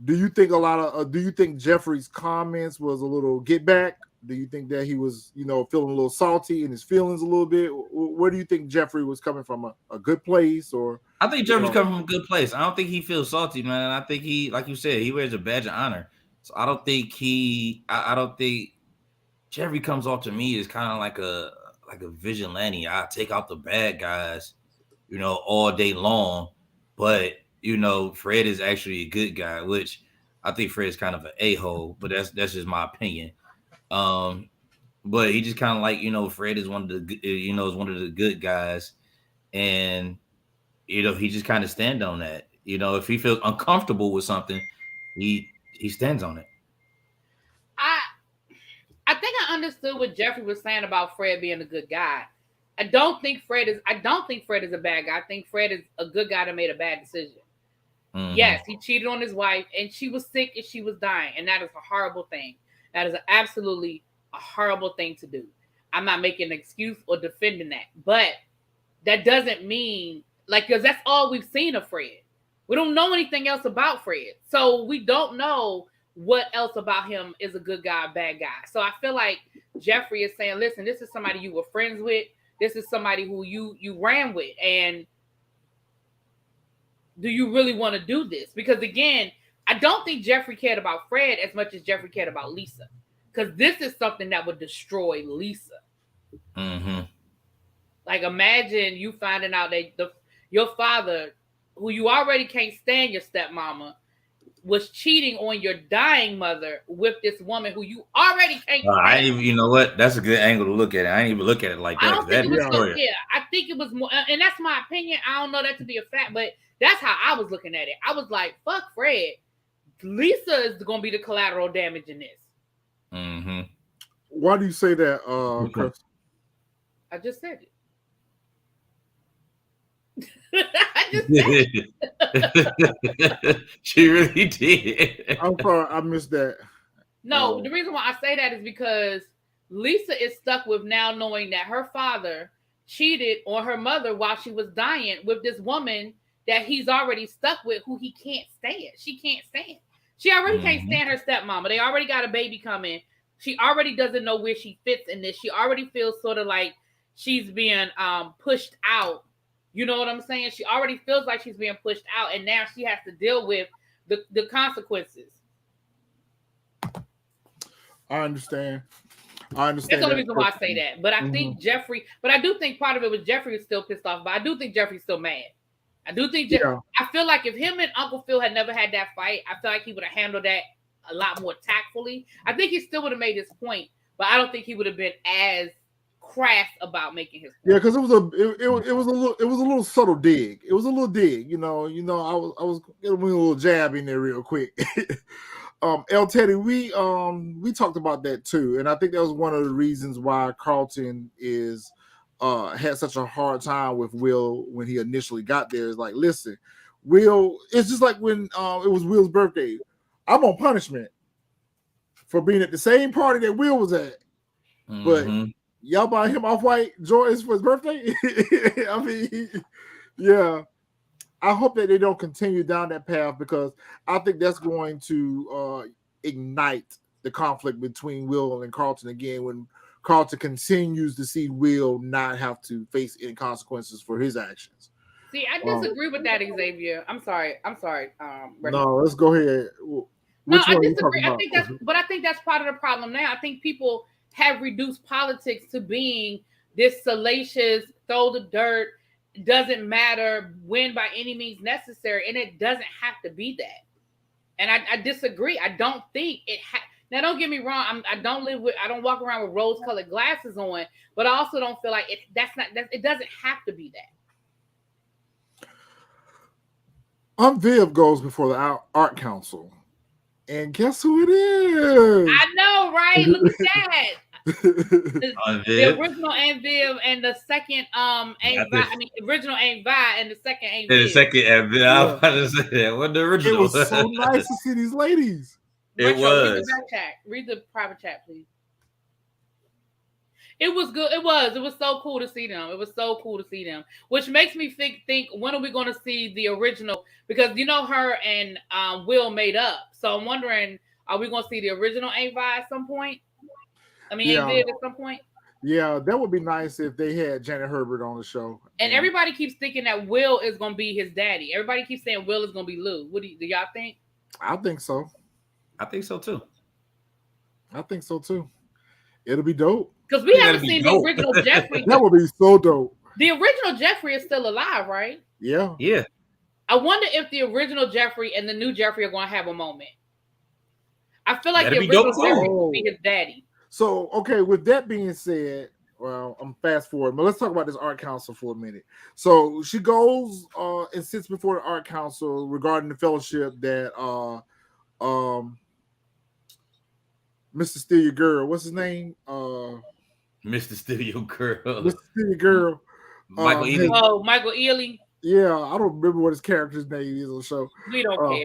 do you think do you think Geoffrey's comments was a little get back? Do you think that he was, you know, feeling a little salty in his feelings a little bit? Where do you think Geoffrey was coming from? A good place? Or I think Geoffrey's coming from a good place. I don't think he feels salty, man. I think he, like you said, he wears a badge of honor. So I don't think I don't think Geoffrey comes off to me as kind of like a vigilante. I take out the bad guys, you know, all day long. But you know, Fred is actually a good guy, which I think Fred is kind of an a-hole, but that's just my opinion. But he just kind of like, you know, Fred is one of the good guys, and you know, he just kind of stand on that. You know, if he feels uncomfortable with something, he stands on it. I think I understood what Geoffrey was saying about Fred being a good guy. I don't think Fred is a bad guy. I think Fred is a good guy that made a bad decision. Mm-hmm. Yes, he cheated on his wife, and she was sick and she was dying, and that is a horrible thing. That is absolutely a horrible thing to do. I'm not making an excuse or defending that, but that doesn't mean, like, because that's all we've seen of Fred. We don't know anything else about Fred, so we don't know what else about him is a good guy, a bad guy. So I feel like Geoffrey is saying, listen, this is somebody you were friends with. This is somebody who you ran with, and do you really want to do this? Because again, I don't think Geoffrey cared about Fred as much as Geoffrey cared about Lisa. Because this is something that would destroy Lisa. Mm-hmm. Like, imagine you finding out that your father, who you already can't stand, your stepmama, was cheating on your dying mother with this woman who you already can't stand. You know what? That's a good angle to look at it. I didn't even look at it like that. I don't think it was so, yeah, I think it was more, and that's my opinion. I don't know that to be a fact, but that's how I was looking at it. I was like, fuck Fred. Lisa is going to be the collateral damage in this. Mm-hmm. Why do you say that, Chris? I just said it. I just said it. She really did. I'm sorry, I missed that. No, the reason why I say that is because Lisa is stuck with now knowing that her father cheated on her mother while she was dying with this woman that he's already stuck with, who he can't stand. She can't stand. She already can't stand her stepmama. They already got a baby coming. She already doesn't know where she fits in this. She already feels sort of like she's being pushed out. You know what I'm saying? She already feels like she's being pushed out, and now she has to deal with the consequences. I understand. That's the only reason why I say that. But I think Geoffrey, but I do think part of it was Geoffrey is still pissed off, but I do think Geoffrey's still mad. I do think, I feel like if him and Uncle Phil had never had that fight, I feel like he would have handled that a lot more tactfully. I think he still would have made his point, but I don't think he would have been as crass about making his point. Yeah, because it was a little subtle dig. It was a little dig, you know. I was getting a little jab in there real quick. El Teddy, we talked about that too, and I think that was one of the reasons why Carlton had such a hard time with Will when he initially got there. Is like, listen, Will, it's just like when it was Will's birthday. I'm on punishment for being at the same party that Will was at, but y'all buy him off-white Jordans for his birthday. I mean, yeah. I hope that they don't continue down that path, because I think that's going to ignite the conflict between Will and Carlton again, when Carlton continues to see Will not have to face any consequences for his actions. See, I disagree with that, Xavier. I'm sorry. No, let's go ahead. I disagree. I think that's part of the problem now. I think people have reduced politics to being this salacious, throw the dirt, doesn't matter, win by any means necessary, and it doesn't have to be that. And I disagree. I don't think it now, don't get me wrong. I don't walk around with rose-colored glasses on, but I also don't feel like it doesn't have to be that. Viv goes before the art council, and guess who it is? I know, right? Look at that. The original ain't Viv, and the second ain't Vi. I mean, original ain't Vi, and the second ain't Viv. The second ain't Viv. I was about to say that. What the original? It was so nice to see these ladies. It was. Read the private chat, please. It was good. It was so cool to see them. It was so cool to see them. Which makes me think when are we going to see the original? Because her and Will made up. So I'm wondering, are we going to see the original Ain't Vi at some point? I mean, Ain't Viv at some point? Yeah, that would be nice if they had Janet Herbert on the show. And everybody keeps thinking that Will is going to be his daddy. Everybody keeps saying Will is going to be Lou. What do y'all think? I think so. I think so too. It'll be dope. Because we haven't seen the original Geoffrey. That would be so dope. The original Geoffrey is still alive, right? Yeah. Yeah. I wonder if the original Geoffrey and the new Geoffrey are going to have a moment. I feel like the original Geoffrey will be his daddy. So, okay, with that being said, well, I'm fast forward, but let's talk about this art council for a minute. So she goes and sits before the art council regarding the fellowship that Mr. Steal Your Girl, what's his name? Mr. Steal Your Girl. Mr. Steal Your Girl. Michael Ealy. Oh, Michael Ealy. Yeah, I don't remember what his character's name is on the show. We don't care.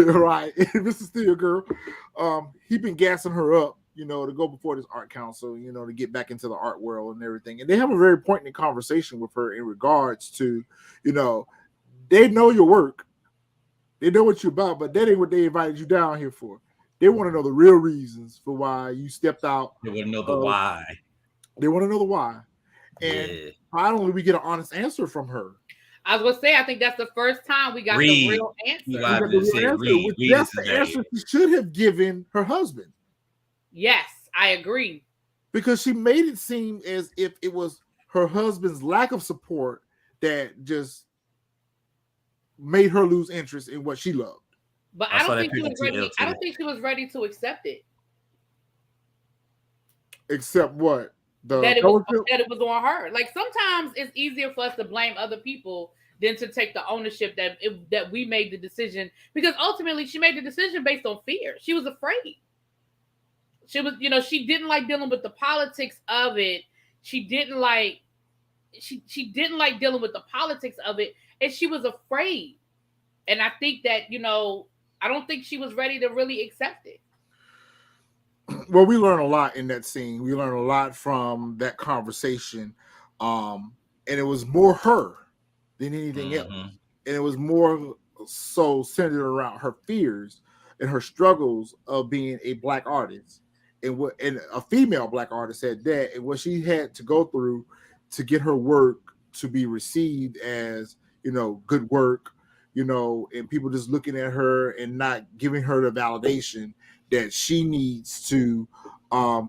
Right. Mr. Steal Your Girl. He been gassing her up, to go before this art council, to get back into the art world and everything. And they have a very poignant conversation with her in regards to, they know your work. They know what you're about, but that ain't what they invited you down here for. They want to know the real reasons for why you stepped out. They want to know the why. They want to know the why. And finally, we get an honest answer from her. I was going to say, I think that's the first time we got the real answer. That's the answer she should have given her husband. Yes, I agree. Because she made it seem as if it was her husband's lack of support that just made her lose interest in what she loved. But I don't think she was ready. I don't think she was ready to accept it. Accept what? That it was on her. Like, sometimes it's easier for us to blame other people than to take the ownership that we made the decision. Because ultimately, she made the decision based on fear. She was afraid. She was, she didn't like dealing with the politics of it. She didn't like dealing with the politics of it, and she was afraid. And I think that, I don't think she was ready to really accept it. Well, we learn a lot in that scene. We learn a lot from that conversation. And it was more her than anything else. And it was more so centered around her fears and her struggles of being a Black artist. And a female Black artist at that, and what she had to go through to get her work to be received as, good work, and people just looking at her and not giving her the validation that she needs to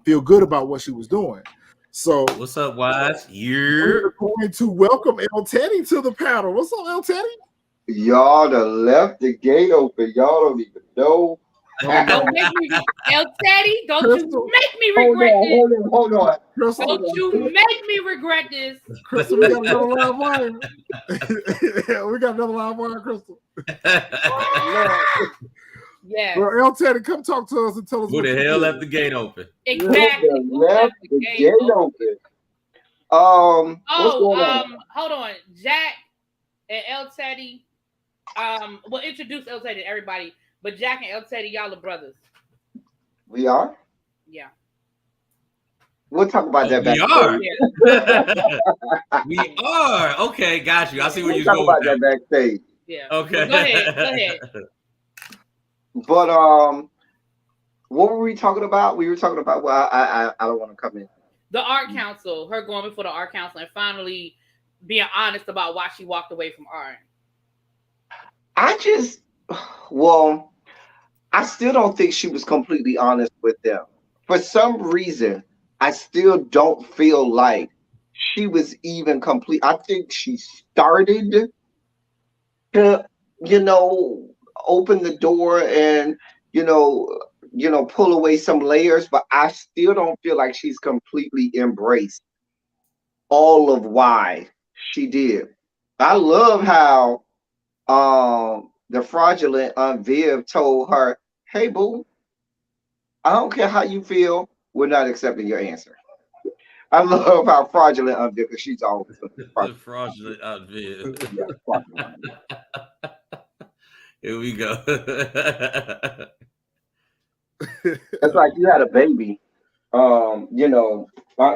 feel good about what she was doing. So what's up, Wise? We're going to welcome El Teddy to the panel. What's up, El Teddy? Y'all done left the gate open. Y'all don't even know. Don't make me, El Teddy, don't you make me regret this. Hold on. Crystal, don't you make me regret this. Crystal, we got another live wire. We got another live wire, Crystal. Yeah. Well, El Teddy, come talk to us and tell us who the hell left the gate open. Exactly. Left the gate open. Hold on. Jack and El Teddy. We'll introduce El Teddy to everybody. But Jack and El Teddy, y'all are brothers. We are? Yeah. We'll talk about that backstage. We are. Okay, got you. I see where you're going. We'll talk about that backstage. Yeah. Okay. Well, go ahead. But what were we talking about? We were talking about, well, I don't want to come in. The art council, her going before the art council and finally being honest about why she walked away from art. I still don't think she was completely honest with them. for some reason, I still don't feel like she was even complete. I think she started to, open the door and, pull away some layers, but I still don't feel like she's completely embraced all of why she did. I love how the fraudulent Viv told her, "Hey boo, I don't care how you feel, we're not accepting your answer." I love how fraudulent Viv, because she's always The fraudulent outfit. yeah, fraudulent. Here we go. It's like you had a baby, Aunt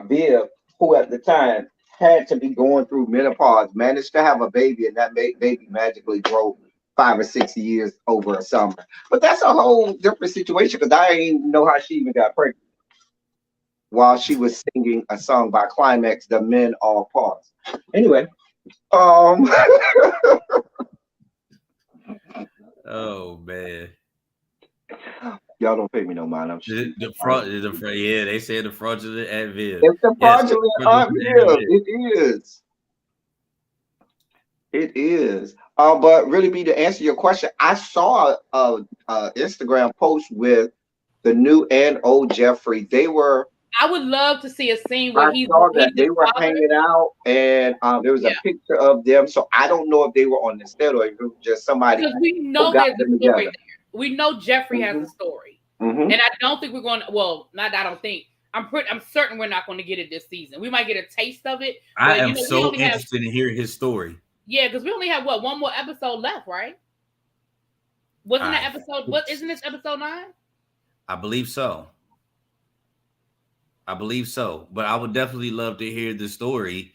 Viv, who at the time had to be going through menopause, managed to have a baby, and that baby magically grew 5 or 6 years over a summer. But that's a whole different situation, because I didn't know how she even got pregnant while she was singing a song by Climax, "The Men All Pause." Anyway, Oh man. y'all don't pay me no mind. I'm Yeah, they said the fraudulent Aunt Viv. It's the Yes, fraudulent fraudulent Aunt Viv. It is. It is. But really, be to answer your question, I saw a Instagram post with the new and old Geoffrey. I would love to see a scene I where he's saw that they were father. hanging out, and there was a picture of them. So I don't know if they were on the set or if it was just somebody. Because we know got there's them a story together. there. We know Geoffrey has a story, and I don't think we're going to. Well, not I don't think. I'm certain we're not going to get it this season. We might get a taste of it. I am so interested in hearing his story. Yeah, because we only have one more episode left, right? Wasn't that episode? What isn't this episode 9? I believe so. But I would definitely love to hear the story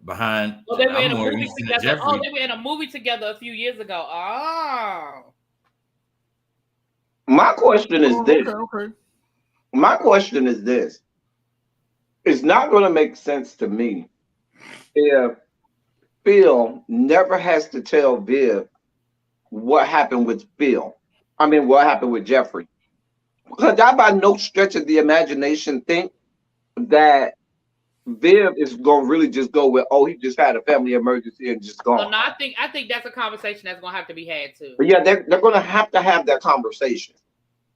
behind. Well, they were in a movie together. Oh, they were in a movie together a few years ago. Oh. My question is this. Okay. My question is this. It's not going to make sense to me if Phil never has to tell Viv what happened with what happened with Geoffrey. Because I by no stretch of the imagination think that Viv is going to really just go with, oh, he just had a family emergency and just gone. No, I think that's a conversation that's going to have to be had too. But yeah, they're going to have that conversation.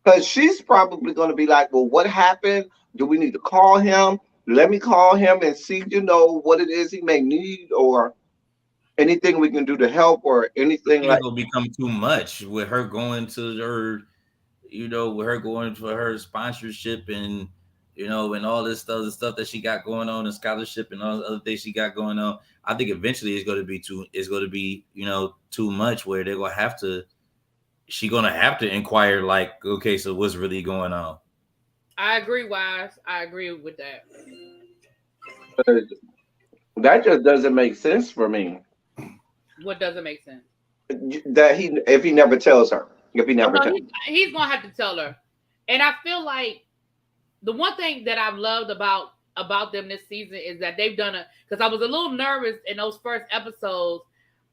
Because she's probably going to be like, well, what happened? Do we need to call him? Let me call him and see, what it is he may need, or anything we can do to help, or anything like. It'll become too much with her going to her, with her going for her sponsorship and, and all this other stuff that she got going on, and scholarship and all the other things she got going on. I think eventually it's going to be too much, where they're going to have to. She's gonna have to inquire, like, okay, so what's really going on? I agree, Wise. I agree with that. That just doesn't make sense for me. What doesn't make sense? That if he never tells her, he's gonna have to tell her. And I feel like the one thing that I've loved about them this season is that they've done because I was a little nervous in those first episodes.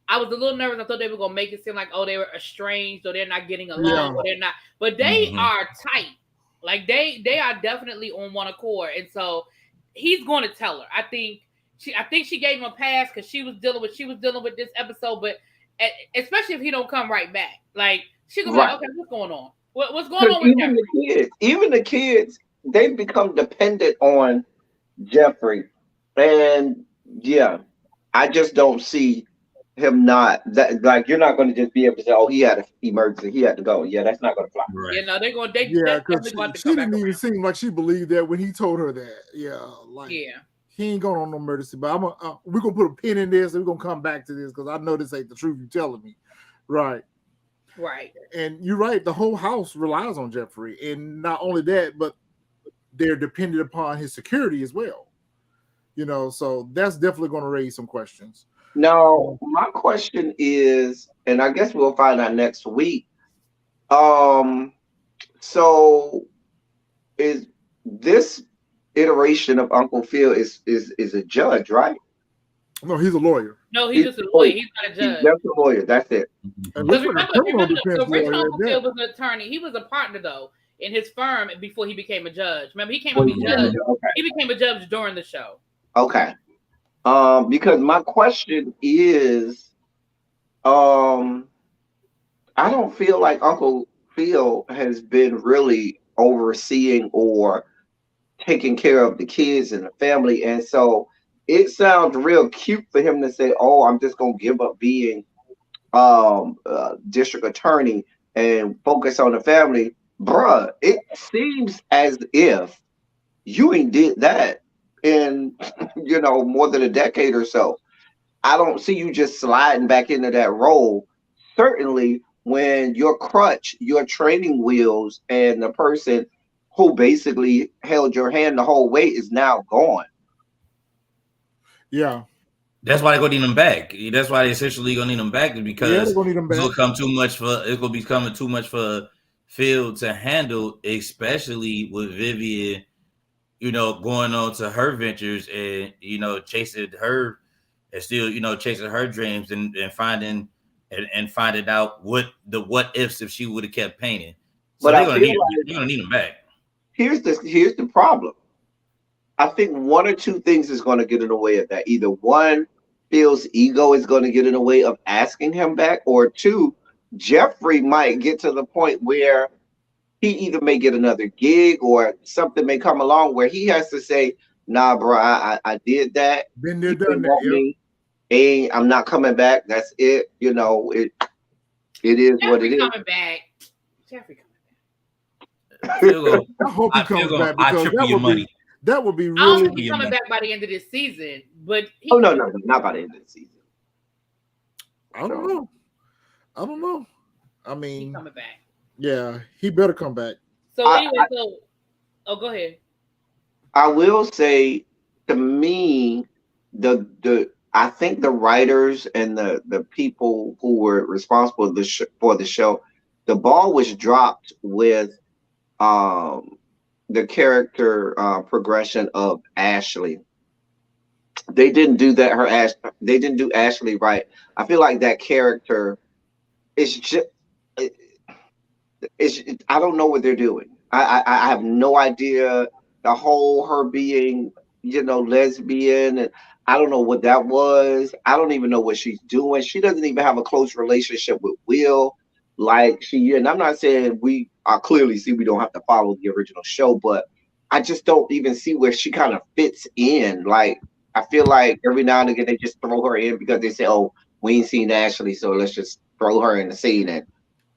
I was a little nervous. I thought they were going to make it seem like, oh, they were estranged or they're not getting along or they're not. But they are tight. Like, they are definitely on one accord. And so he's going to tell her. I think she gave him a pass because she was dealing with this episode. But especially if he don't come right back. Like, she's going to be like, okay, what's going on? What's going on with Geoffrey? Even the kids, they've become dependent on Geoffrey. And, yeah, I just don't see him not that, like, you're not going to just be able to say, oh, he had an emergency, he had to go. Yeah, that's not going to fly. Right. Yeah, no, they're going. Because she didn't even seem like she believed that when he told her that. He ain't going on no emergency. But we're gonna put a pin in this, and we're gonna come back to this because I know this ain't the truth you're telling me, right? Right. And you're right. The whole house relies on Geoffrey, and not only that, but they're dependent upon his security as well. So that's definitely going to raise some questions. Now, my question is, and I guess we'll find out next week. So is this iteration of Uncle Phil is a judge, right? No, he's a lawyer. No, he's just a lawyer. He's not a judge. He's just a lawyer. That's it. Because remember, the original Uncle Phil was an attorney. He was a partner though. in his firm before he became a judge. Remember, he came Well, to be judge. okay. He became a judge during the show. Okay. Because my question is, I don't feel like Uncle Phil has been really overseeing or taking care of the kids and the family. And so it sounds real cute for him to say, "Oh, I'm just gonna give up being district attorney and focus on the family." Bruh, it seems as if you ain't did that in more than a decade or so. I don't see you just sliding back into that role. Certainly, when your crutch, your training wheels, and the person who basically held your hand the whole way is now gone. Yeah. That's why they're gonna need him back. That's why they essentially gonna need him back, is because they're gonna need him back. it's gonna become too much for Phil to handle, especially with Vivian, going on to her ventures and chasing her and still chasing her dreams and finding out what ifs if she would have kept painting. So But they're I gonna feel need him back. Here's the problem. I think one or two things is going to get in the way of that. Either one, Phil's ego is going to get in the way of asking him back, or two, Geoffrey might get to the point where he either may get another gig or something may come along where he has to say, "Nah, bro, I did that. Been there, done that. Me. Hey, I'm not coming back. That's it. It is Geoffrey what it is." Coming back. Geoffrey coming back. I hope he comes back, because that would be I don't really. think he's coming back by the end of this season, but no, not by the end of the season. I don't know. I mean, he's coming back. Yeah, he better come back. So anyway, go ahead. I will say, to me, I think the writers and the people who were responsible for the show, the ball was dropped with the character progression of Ashley. They didn't do that. They didn't do Ashley right. I feel like that character is just. I don't know what they're doing. I have no idea. The whole her being, lesbian, and I don't know what that was. I don't even know what she's doing. She doesn't even have a close relationship with Will, like she. And I'm not saying we clearly see we don't have to follow the original show, but I just don't even see where she kind of fits in. Like, I feel like every now and again they just throw her in because they say, "Oh, we ain't seen Ashley, so let's just throw her in the scene and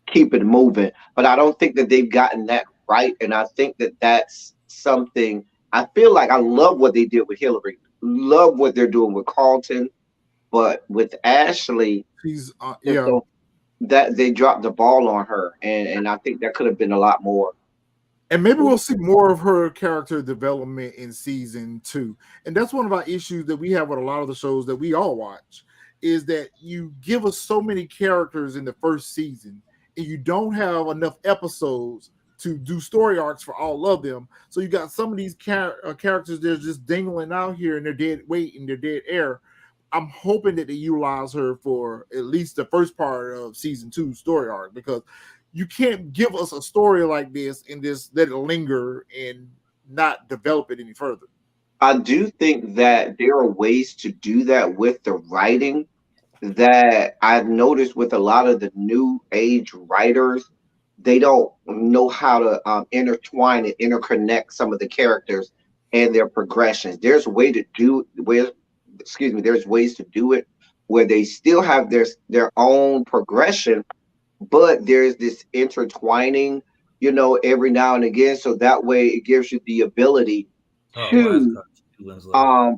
keep it moving." But I don't think that they've gotten that right, and I think that that's something. I feel like I love what they did with Hillary, love what they're doing with Carlton, but with Ashley, she's so that they dropped the ball on her, and I think that could have been a lot more. And maybe we'll see more of her character development in season 2. And that's one of our issues that we have with a lot of the shows that we all watch, is that you give us so many characters in the first season, and you don't have enough episodes to do story arcs for all of them. So you got some of these characters they're just dangling out here in their dead weight, in their dead air. I'm hoping that they utilize her for at least the first part of season 2 story arc, because you can't give us a story like this and just let it linger and not develop it any further. I do think that there are ways to do that with the writing that I've noticed with a lot of the new age writers. They don't know how to intertwine and interconnect some of the characters and their progressions. There's ways to do it where they still have their own progression, but there's this intertwining, every now and again. So that way it gives you the ability to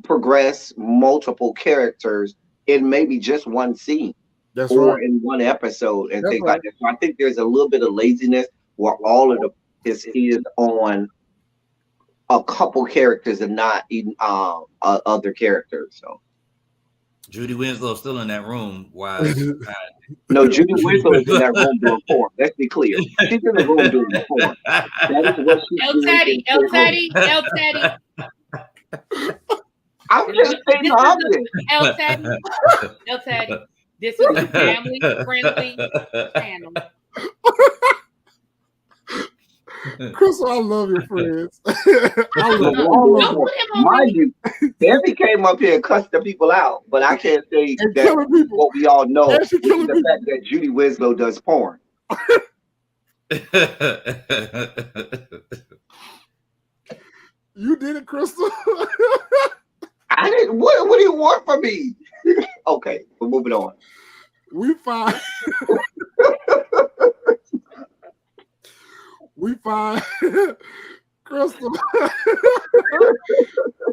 progress multiple characters in maybe just one scene. That's or right. in one episode and That's things right. like that. So I think there's a little bit of laziness where all of this is on a couple characters and not even other characters. So Judy Winslow's still in that room. While no, Judy Winslow is in that room doing porn. Let's be clear. She's in the room doing the porn. That is what she's doing. El Taddy. I'm just saying obvious. El Taddy. This is a family-friendly channel. Crystal, I love your friends. I love all of Don't them. put him on Mind me. you, Debbie came up here and cussed the people out, but I can't say And that killing people. what we all know And she is killing the people. fact that Judy Winslow does porn. You did it, Crystal. I didn't. What do you want from me? Okay, we're moving on. We find Crystal.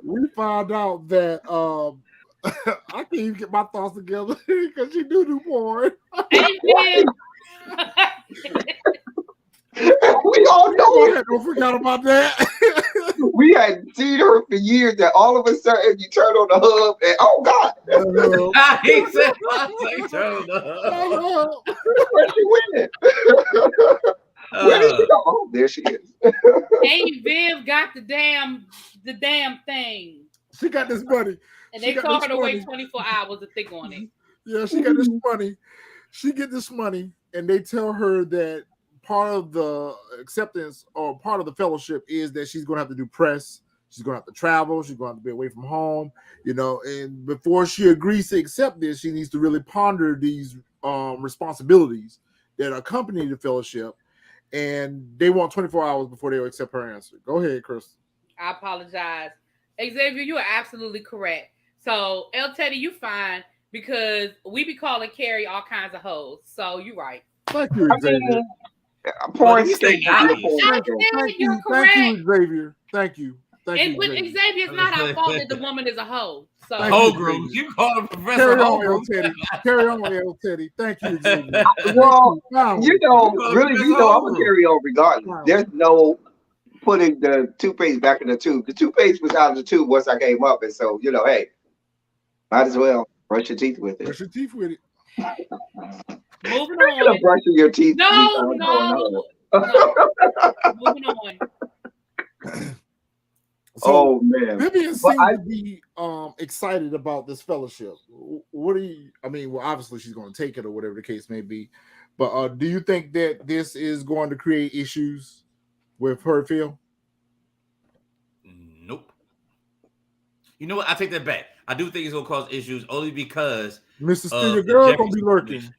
We found out that I can't even get my thoughts together because she do porn. Hey, Viv. We all know I it. had to forgot about that. We had seen her for years, and all of a sudden you turn on the hub, and oh God, He said, "I turn up." where she went? Where did she go? Oh, there she is. Hey, Viv got the damn thing. She got this money. And She they got told this her to wait money. 24 hours to think on it. Yeah, she got this money. She get this money, and they tell her that part of the acceptance or part of the fellowship is that she's going to have to do press. She's going to have to travel. She's going to have to be away from home, and before she agrees to accept this, she needs to really ponder these responsibilities that accompany the fellowship, and they want 24 hours before they will accept her answer. Go ahead, Chris. I apologize. Xavier, you are absolutely correct. So, El Teddy, you fine because we be calling Carrie all kinds of hoes. So, you right. Thank you, Xavier. Porn you say star. nice. I said you're correct. Thank you, Xavier. Thank you. And with Xavier, it's not our fault that the woman is a hoe. So, Thank you, Holgram, you call him Professor Carry on, Holgram. El Teddy. Carry on, El Teddy. Thank you, Xavier. Well, Wow. you know, really, I'm gonna carry on regardless. There's no putting the toothpaste back in the tube. The toothpaste was out of the tube once I came up, and so hey, might as well brush your teeth with it. Brush your teeth with it. moving Speaking of on. brushing your teeth. No. Moving on. So, Oh man, Vivian seems to be excited about this fellowship. What do you? I mean, well, obviously she's going to take it or whatever the case may be. But do you think that this is going to create issues with her, Phil? Nope. You know what? I take that back. I do think it's going to cause issues only because Mr. Stinger girl going to be lurking.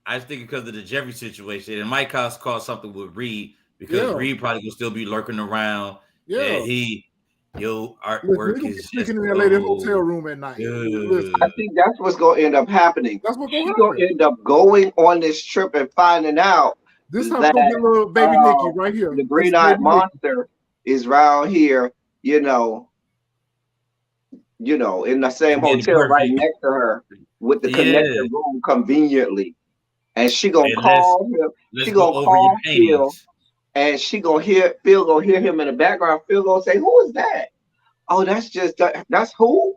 I just think because of the Geoffrey situation, it might cause something with Reed because Reed probably will still be lurking around. Yeah, artwork is just in that lady's hotel room at night. I think that's what's going to end up happening. That's what's She's going to end up going on this trip and finding out this time gonna get little baby Nikki right here. The green-eyed monster is around here, in the same hotel right next to her with the connected room conveniently. And she gonna call him. She gonna call Phil, and Phil gonna hear him in the background. Phil gonna say, "Who is that?" Oh, that's who.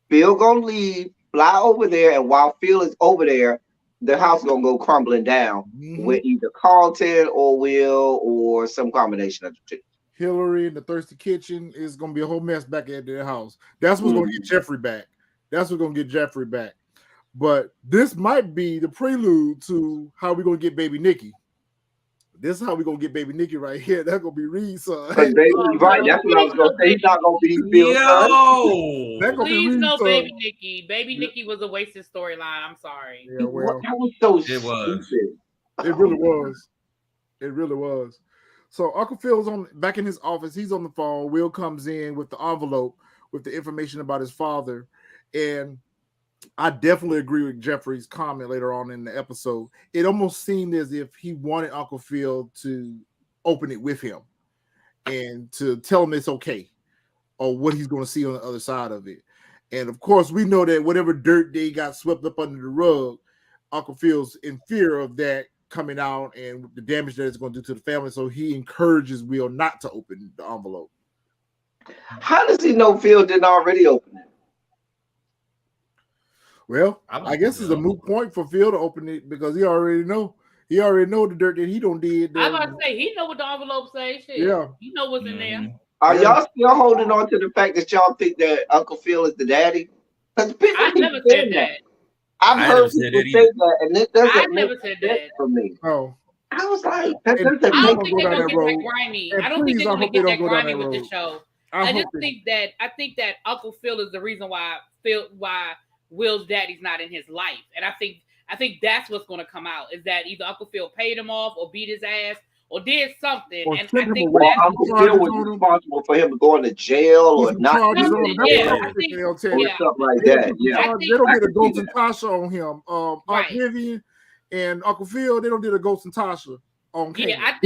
Phil gonna leave, fly over there, and while Phil is over there, the house gonna go crumbling down with either Carlton or Will or some combination of the two. Hillary and the Thirsty Kitchen is gonna be a whole mess back at their house. That's what's gonna get Geoffrey back. But this might be the prelude to how we're gonna get baby Nikki. This is how we're gonna get baby Nikki right here. That's gonna be Reed's son. Right, that's what I was gonna say. He's not gonna be Phil's son. Please no baby Nikki. Baby Nikki was a wasted storyline. I'm sorry. Yeah, well, that was so stupid. It really was. It really was. So Uncle Phil's back in his office. He's on the phone. Will comes in with the envelope with the information about his father. And I definitely agree with Geoffrey's comment later on in the episode. It almost seemed as if he wanted Uncle Phil to open it with him and to tell him it's okay or what he's going to see on the other side of it. And of course, we know that whatever dirt they got swept up under the rug, Uncle Phil's in fear of that coming out and the damage that it's going to do to the family. So he encourages Will not to open the envelope. How does he know Phil didn't already open it? Well, I guess it's a moot point for Phil to open it because he already know the dirt that he don't did. I was about to say he know what the envelope says. Shit. Yeah, he know what's in there. Are y'all still holding on to the fact that y'all think that Uncle Phil is the daddy? Because I never said that. I've heard people say that, and it doesn't make sense for me. Oh, I was like, that And doesn't I make don't think go they're down gonna that get road. that grimy. And I don't think please, they're I gonna hope they get don't that go down grimy that with the road. show. I I hope just think that Uncle Phil is the reason why Will's daddy's not in his life. And I think that's what's gonna come out is that either Uncle Phil paid him off or beat his ass or did something. Or And send I him think away. Well, that's Uncle Charges Phil was on him. responsible for him going to jail Put or some not charges on him. something. That's Yeah, what I I'm think thinking, they'll tell or you. yeah. something like They don't that. put some Yeah, charges- think- they don't I get a can see ghost and that. Tasha on him. Aunt Right. Vivian and Uncle Phil, they don't get a ghost and Tasha on Yeah, camera. I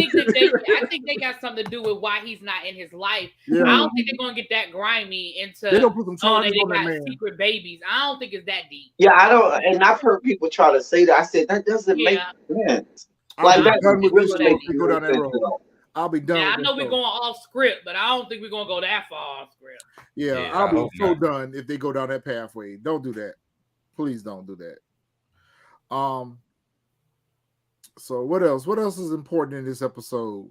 think they got something to do with why he's not in his life. Yeah. I don't think they're gonna get that grimy into They don't put some oh charges they on that got man. secret babies. I don't think it's that deep. Yeah, I don't, and I've heard people try to say that. I said that doesn't make Yeah. sense. I'll Like be that done with really this show makes if we go down that sense road. at all. I'll be done Yeah, I with know this we're show. going off script, but I don't think we're gonna go that far off script. Yeah, Yeah, I'll I be hope so not. done if they go down that pathway. Don't do that. Please don't do that. So what else? What else is important in this episode?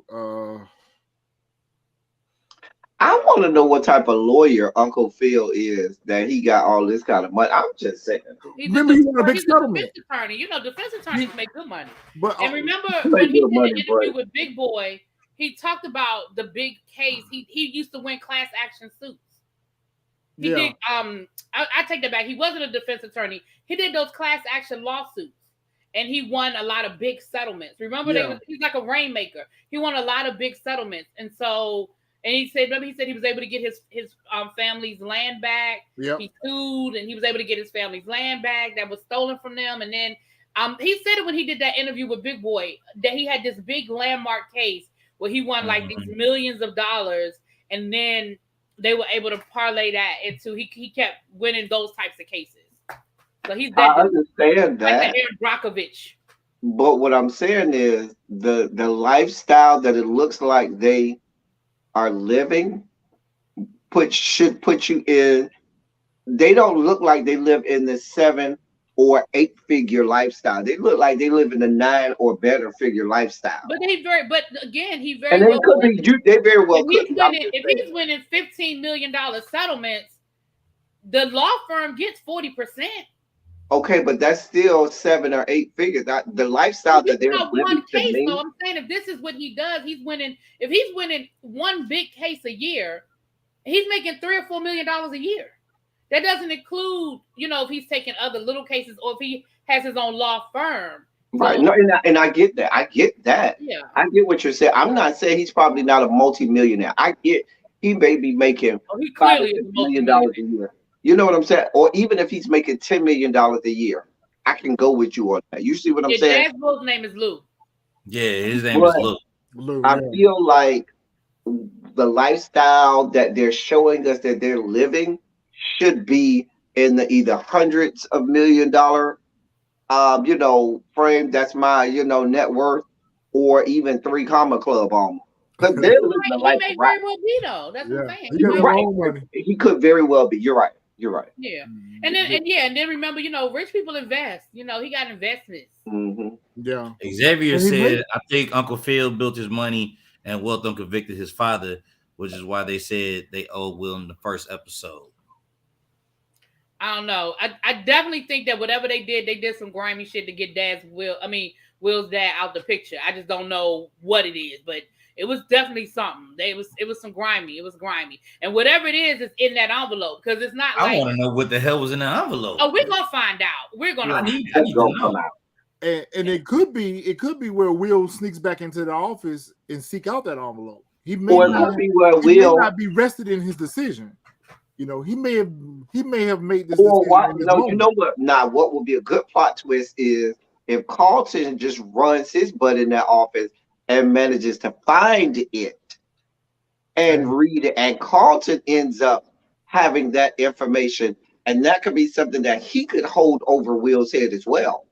I want to know what type of lawyer Uncle Phil is that he got all this kind of money. I'm just saying. Remember, he won a big settlement. Defense attorney. You know, defense attorneys make good money. But And remember He when make he good did money, an interview but- with Big Boy, he talked about the big case. He used to win class action suits. He yeah, did. I take that back. He wasn't a defense attorney. He did those class action lawsuits, and he won a lot of big settlements. Remember, Yeah. he's like a rainmaker. He won a lot of big settlements, and so. And he said, remember, he said he was able to get his family's land back. Yep. He sued, and he was able to get his family's land back that was stolen from them. And then he said it when he did that interview with Big Boy that he had this big landmark case where he won like these millions of dollars, and then they were able to parlay that into he kept winning those types of cases. So he's that I understand like that, the Aaron Brockovich. but what I'm saying is the lifestyle that it looks like they are living should put you in. They don't look like they live in the 7 or 8 figure lifestyle. They look like they live in the 9 or better figure lifestyle. But he very And they could be. They very well if could be. I'm he's just winning, if saying. he's winning $15 million settlements, the law firm gets 40%. Okay, but that's still 7 or 8 figures. The lifestyle that they're Not living one to case, me. though. I'm saying if this is what he does, he's winning. If he's winning one big case a year, he's making $3 or $4 million a year. That doesn't include, if he's taking other little cases or if he has his own law firm. Right. So, No, and I get that. I get that. yeah. I get what you're saying. I'm not saying he's probably not a multi-millionaire. I get he may be making Oh, he $5 clearly or is $6 a million multi-millionaire. a year. You know what I'm saying? Or even if he's making $10 million a year, I can go with you on that. You see what I'm saying? Dad's Will's name is Lou. Yeah, his name But- is Luke. Lou, I yeah. feel like the lifestyle that they're showing us that they're living should be in the either hundreds of $1 million frame. That's my, net worth, or even 3 comma club on. Because they're living the He life may of rap. very well be though. That's what I'm Yeah. saying. He He got might- his Right. own money. He could very well be. You're right. You're right. Yeah. And then remember, rich people invest. He got investments. Hmm. Yeah. Xavier And he said, I think Uncle Phil built his money and wealth on convicted his father, which is why they said they owed Will in the first episode. I don't know. I definitely think that whatever they did some grimy shit to get Will's dad out the picture. I just don't know what it is, but it was definitely something. It was some grimy. It was grimy. And whatever it is in that envelope. Because it's not I like, want to know what the hell was in the envelope. oh, we're gonna find out. We're gonna I find need out. to Gonna come know. out. And it could be where Will sneaks back into the office and seek out that envelope. He may Or it not, could be where he may Will. not be rested in his decision. He may have made this Or decision. what? in this No, you moment. know what? Now, what would be a good plot twist is if Carlton just runs his butt in that office and manages to find it and read it, and Carlton ends up having that information, and that could be something that he could hold over Will's head as well.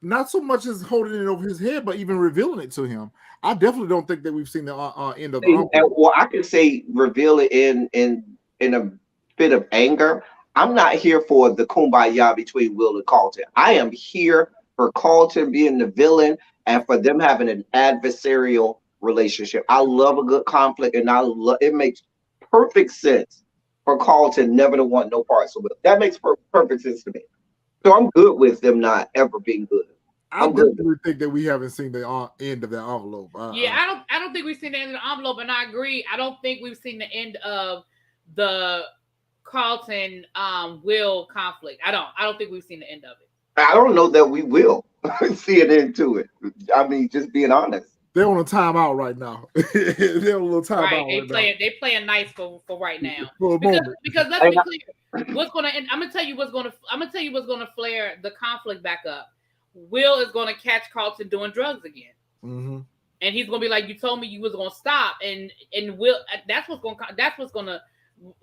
Not so much as holding it over his head, but even revealing it to him. I definitely don't think that we've seen the end of the envelope. Or I could say reveal it in a bit of anger. I'm not here for the kumbaya between Will and Carlton. I am here for Carlton being the villain and for them having an adversarial relationship. I love a good conflict, and it makes perfect sense for Carlton never to want no parts of it. That makes perfect sense to me. So I'm good with them not ever being good. I definitely think that we haven't seen the end of that envelope. I don't think we've seen the end of the envelope, and I agree. I don't think we've seen the end of the Carlton Will conflict. I don't think we've seen the end of it. I don't know that we will see an end to it. I mean, just being honest. They're on a timeout right now. They're on a little timeout. Right. They playing nice for right now. For a moment. Because let's be clear, what's gonna end, I'm gonna tell you what's gonna flare the conflict back up. Will is gonna catch Carlton doing drugs again. Mm-hmm. And he's gonna be like, you told me you was gonna stop, and Will, that's what's gonna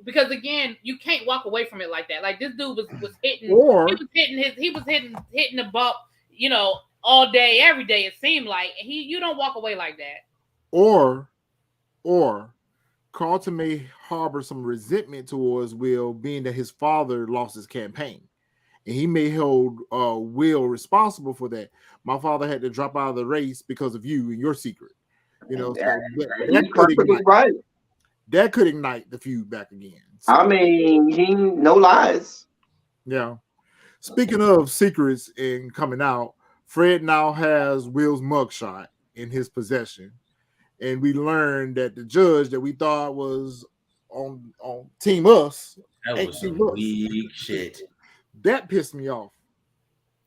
because again, you can't walk away from it like that. Like this dude was hitting, he was hitting the bump, you know, all day, every day. It seemed like you don't walk away like that. Or Carlton may harbor some resentment towards Will, being that his father lost his campaign, and he may hold Will responsible for that. My father had to drop out of the race because of you and your secret. You know, that could ignite the feud back again. So, I mean, no lies. Yeah. Speaking of secrets and coming out, Fred now has Will's mugshot in his possession. And we learned that the judge that we thought was on Team Us. That was some weak shit. That pissed me off.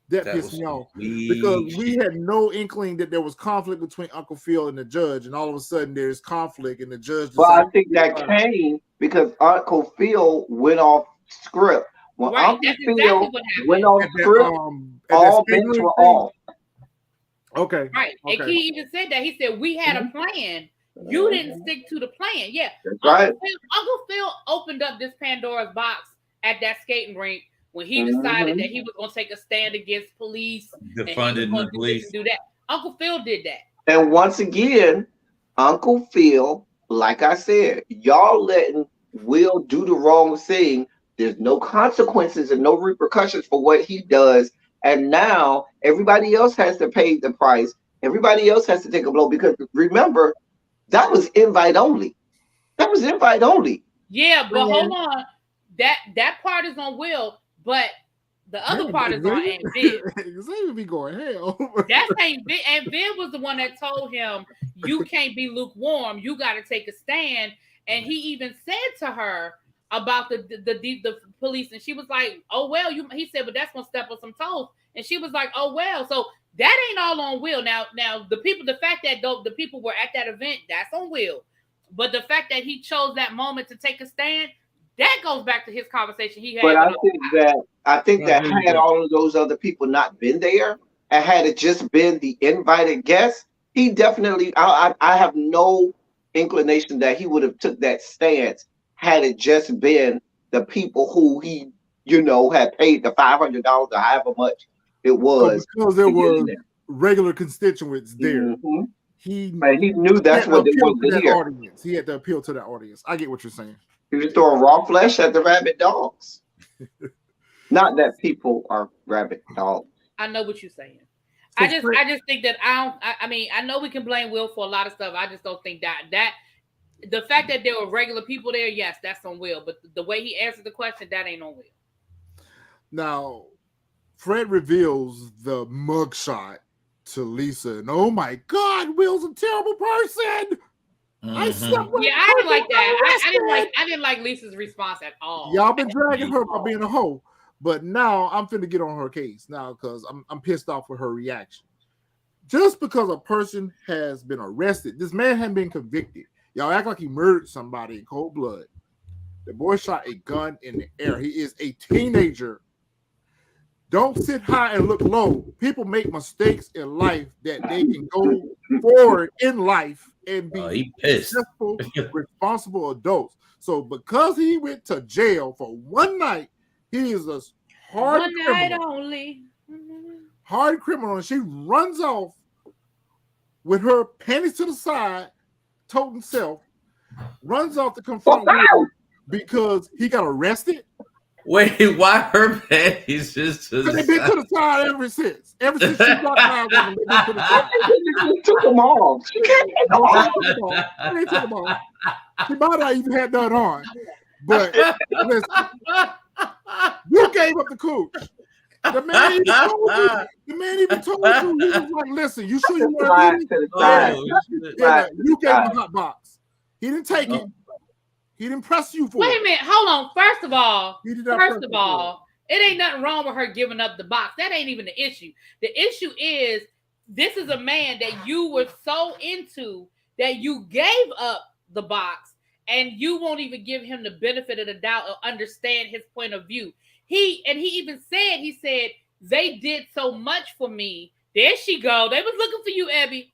That pissed me off. Because we had no inkling that there was conflict between Uncle Phil and the judge. And all of a sudden there's conflict and the judge. Well, I think that came because Uncle Phil went off script. When Uncle Phil went off script, all bets were off. Okay. Right. Okay. And he even said that. He said, we had a plan. You didn't stick to the plan. Yeah. Right. Uncle Phil opened up this Pandora's box at that skating rink when he decided that he was going to take a stand against police. Defunding the police. Do that. Uncle Phil did that. And once again, Uncle Phil, like I said, y'all letting Will do the wrong thing. There's no consequences and no repercussions for what he does. And now everybody else has to pay the price. Everybody else has to take a blow because remember, that was invite only. That was invite only. Yeah, but hold on. That part is on Will, but the other part is on Aunt Viv. Xavier be going hell. That's Aunt Viv. Aunt Viv was the one that told him, you can't be lukewarm. You got to take a stand. And he even said to her about the police, and she was like, "Oh well," he said, "But that's gonna step on some toes." And she was like, "Oh well." So that ain't all on Will. Now the fact that the people were at that event, that's on Will. But the fact that he chose that moment to take a stand, that goes back to his conversation he had. But I think that had all of those other people not been there, and had it just been the invited guest, he definitely. I have no inclination that he would have took that stance had it just been the people who he, had paid the $500 or however much it was. So because there were regular constituents there, he knew that's what they wanted to hear. Audience. He had to appeal to that audience. I get what you're saying. He was throwing raw flesh at the rabid dogs. Not that people are rabid dogs. I know what you're saying. I just think that I know we can blame Will for a lot of stuff. I just don't think that the fact that there were regular people there, yes, that's on Will. But the way he answered the question, that ain't on Will. Now, Fred reveals the mugshot to Lisa, and oh my God, Will's a terrible person. I didn't like that. I didn't like Lisa's response at all. Y'all been dragging her by being a hoe, but now I'm finna get on her case now because I'm pissed off with her reaction. Just because a person has been arrested, this man hadn't been convicted. Y'all act like he murdered somebody in cold blood. The boy shot a gun in the air. He is a teenager. Don't sit high and look low. People make mistakes in life that they can go forward in life and be successful, responsible adults. So because he went to jail for one night, he is a hard criminal. Night only. Hard criminal. And she runs off with her panties to the side, toting self, runs off to confront Will because he got arrested. Wait, why her panties just to the side? They've been to the side ever since. Ever since she got out, they've been to the side. She took them off. She can't take them off. She took them off. She might not even had that on. But listen, you gave up the cooch. The man even told you. The man even told you. He was like, "Listen, you sure you want Slide to to the Oh, side. shit. Yeah, Slide to you the gave him side. a hot box. He didn't take it. He didn't press you for Wait a it. minute, hold on. First of all, He did not press you for it ain't nothing wrong with her giving up the box. That ain't even the issue. The issue is this is a man that you were so into that you gave up the box and you won't even give him the benefit of the doubt or understand his point of view. He even said, they did so much for me. There she go. They was looking for you, Abby.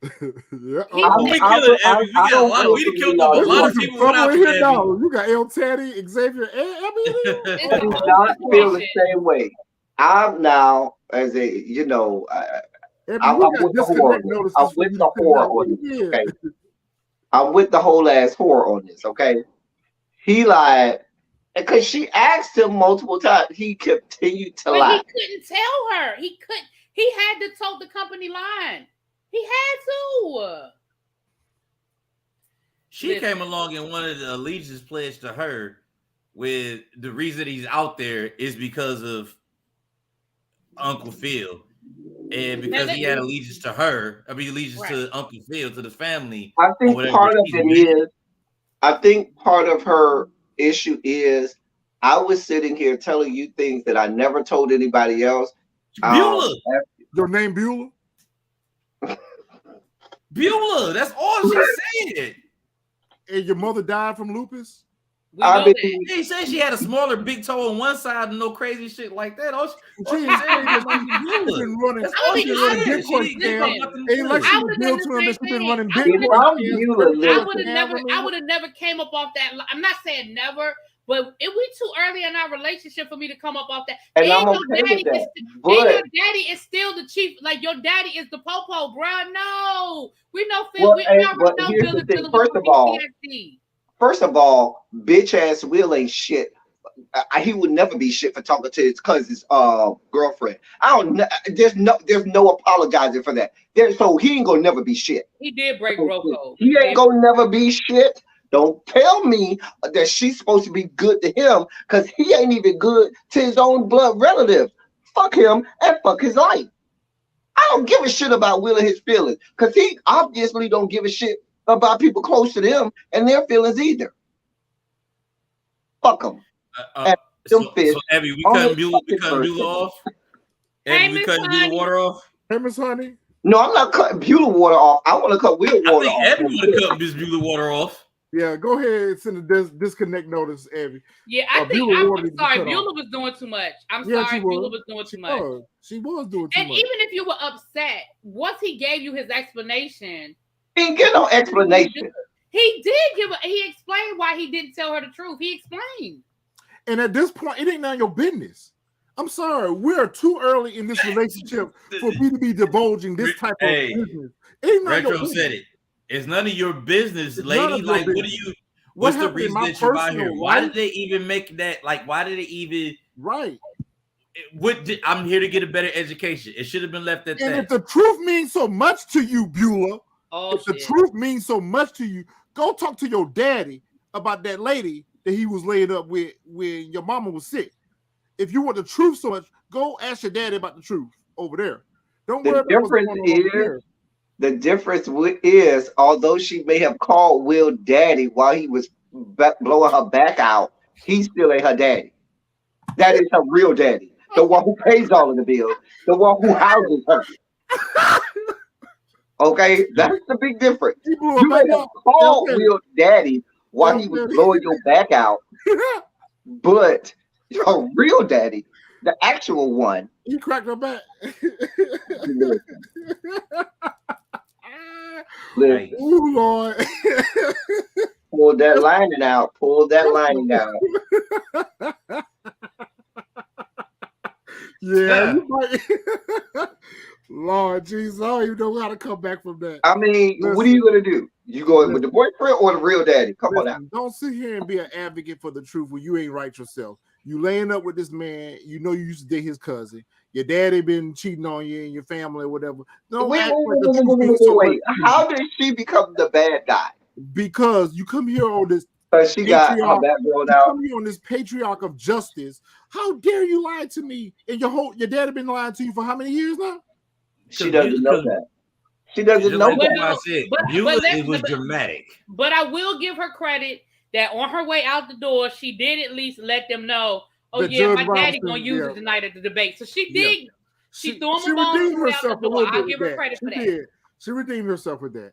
Yeah. Who we killing, Abby? We got a lot. We done killed off a lot of people without in you, here Abby. now. You got El Teddy, Xavier, and Abby in here. It's I a do whole not feel the situation. same way. I'm now as a, you know, Abby, I'm we with got the horror. disconnect notices I'm for with you the to send horror out. on this. Yeah. Okay, I'm with the whole ass horror on this. Okay, he lied because she asked him multiple times. He continued to But lie. he couldn't tell her. He couldn't. He had to toe the company line. He had to. She Listen. came along and wanted the allegiance pledge to her with the reason he's out there is because of Uncle Phil. And because he had allegiance to her, allegiance to Uncle Phil, to the family. I think part of it is, I think part of her issue is, I was sitting here telling you things that I never told anybody else. Beulah. Your name Beulah? Beulah. That's all she said. And your mother died from lupus? He said she had a smaller big toe on one side and no crazy shit like that. All she said is Beulah. That's all she said. She didn't talk nothing Ain't like good. she revealed to him that she's been running Bitcoin. I would have never came up off that. I'm not saying never, but it we too early in our relationship for me to come up off that. And I'm okay with that. Your daddy is still the chief. Like your daddy is the popo, bro. No, we know Phil. Well, we already know here's Phil the is thing. dealing with PTSD. First of all, bitch ass Will ain't shit. He would never be shit for talking to his cousin's girlfriend. I don't. There's no apologizing for that. So he ain't gonna never be shit. He did break bro code. He ain't gonna never be shit. Don't tell me that she's supposed to be good to him because he ain't even good to his own blood relatives. Fuck him and fuck his life. I don't give a shit about Will and his feelings because he obviously don't give a shit about people close to them and their feelings either. Fuck them. So Abby, we cutting Beulah off. Abby, we cutting Beulah water off. Hey, Miss Honey. No, I'm not cutting Beulah water off. I want to cut Will water off. I think Abby want to cut this Beulah water off. Yeah, go ahead and send a disconnect notice, Abby. Yeah, I'm sorry. Beulah was doing too much. Sorry, Beulah was doing too much. She was doing too much. And even if you were upset, once he gave you his explanation, he didn't get no explanation. He did he explained why he didn't tell her the truth. He explained. And at this point, it ain't none of your business. I'm sorry, we're too early in this relationship for me to be divulging this type of business. Retro said it. It's none of your business, lady. Like, what do you? What's the reason that you're out here? Why did they even make that? Like, why did they even? Right. I'm here to get a better education. It should have been left at that. And if the truth means so much to you, Beulah, the truth means so much to you, go talk to your daddy about that lady that he was laid up with when your mama was sick. If you want the truth so much, go ask your daddy about the truth over there. Don't worry about what's going on over there. The difference is, although she may have called Will daddy while he was blowing her back out, he still ain't her daddy. That is her real daddy. The one who pays all of the bills. The one who houses her. Okay? That's the big difference. You may have called Will daddy while he was blowing your back out, but your real daddy, the actual one. You cracked her back. Listen. Ooh, Lord. Pull that lining out. Pull that lining out. Yeah. You might. Lord Jesus, I don't even know how to come back from that. I mean, what are you going to do? You going with the boyfriend or the real daddy? Come on now. Don't sit here and be an advocate for the truth when you ain't right yourself. You laying up with this man, you know you used to date his cousin. Your daddy been cheating on you and your family or whatever. Wait. How did she become the bad guy? Because you come here on this She got her backbone out. Coming on this patriarch of justice. How dare you lie to me? And your dad have been lying to you for how many years now? She doesn't know that. She doesn't know that. I said, it was dramatic. But I will give her credit that on her way out the door, she did at least let them know, my daddy gonna use it tonight at the debate. So she did. Yeah. She threw him a bone. Redeemed herself a little bit. I'll give her credit for that. She redeemed herself with that.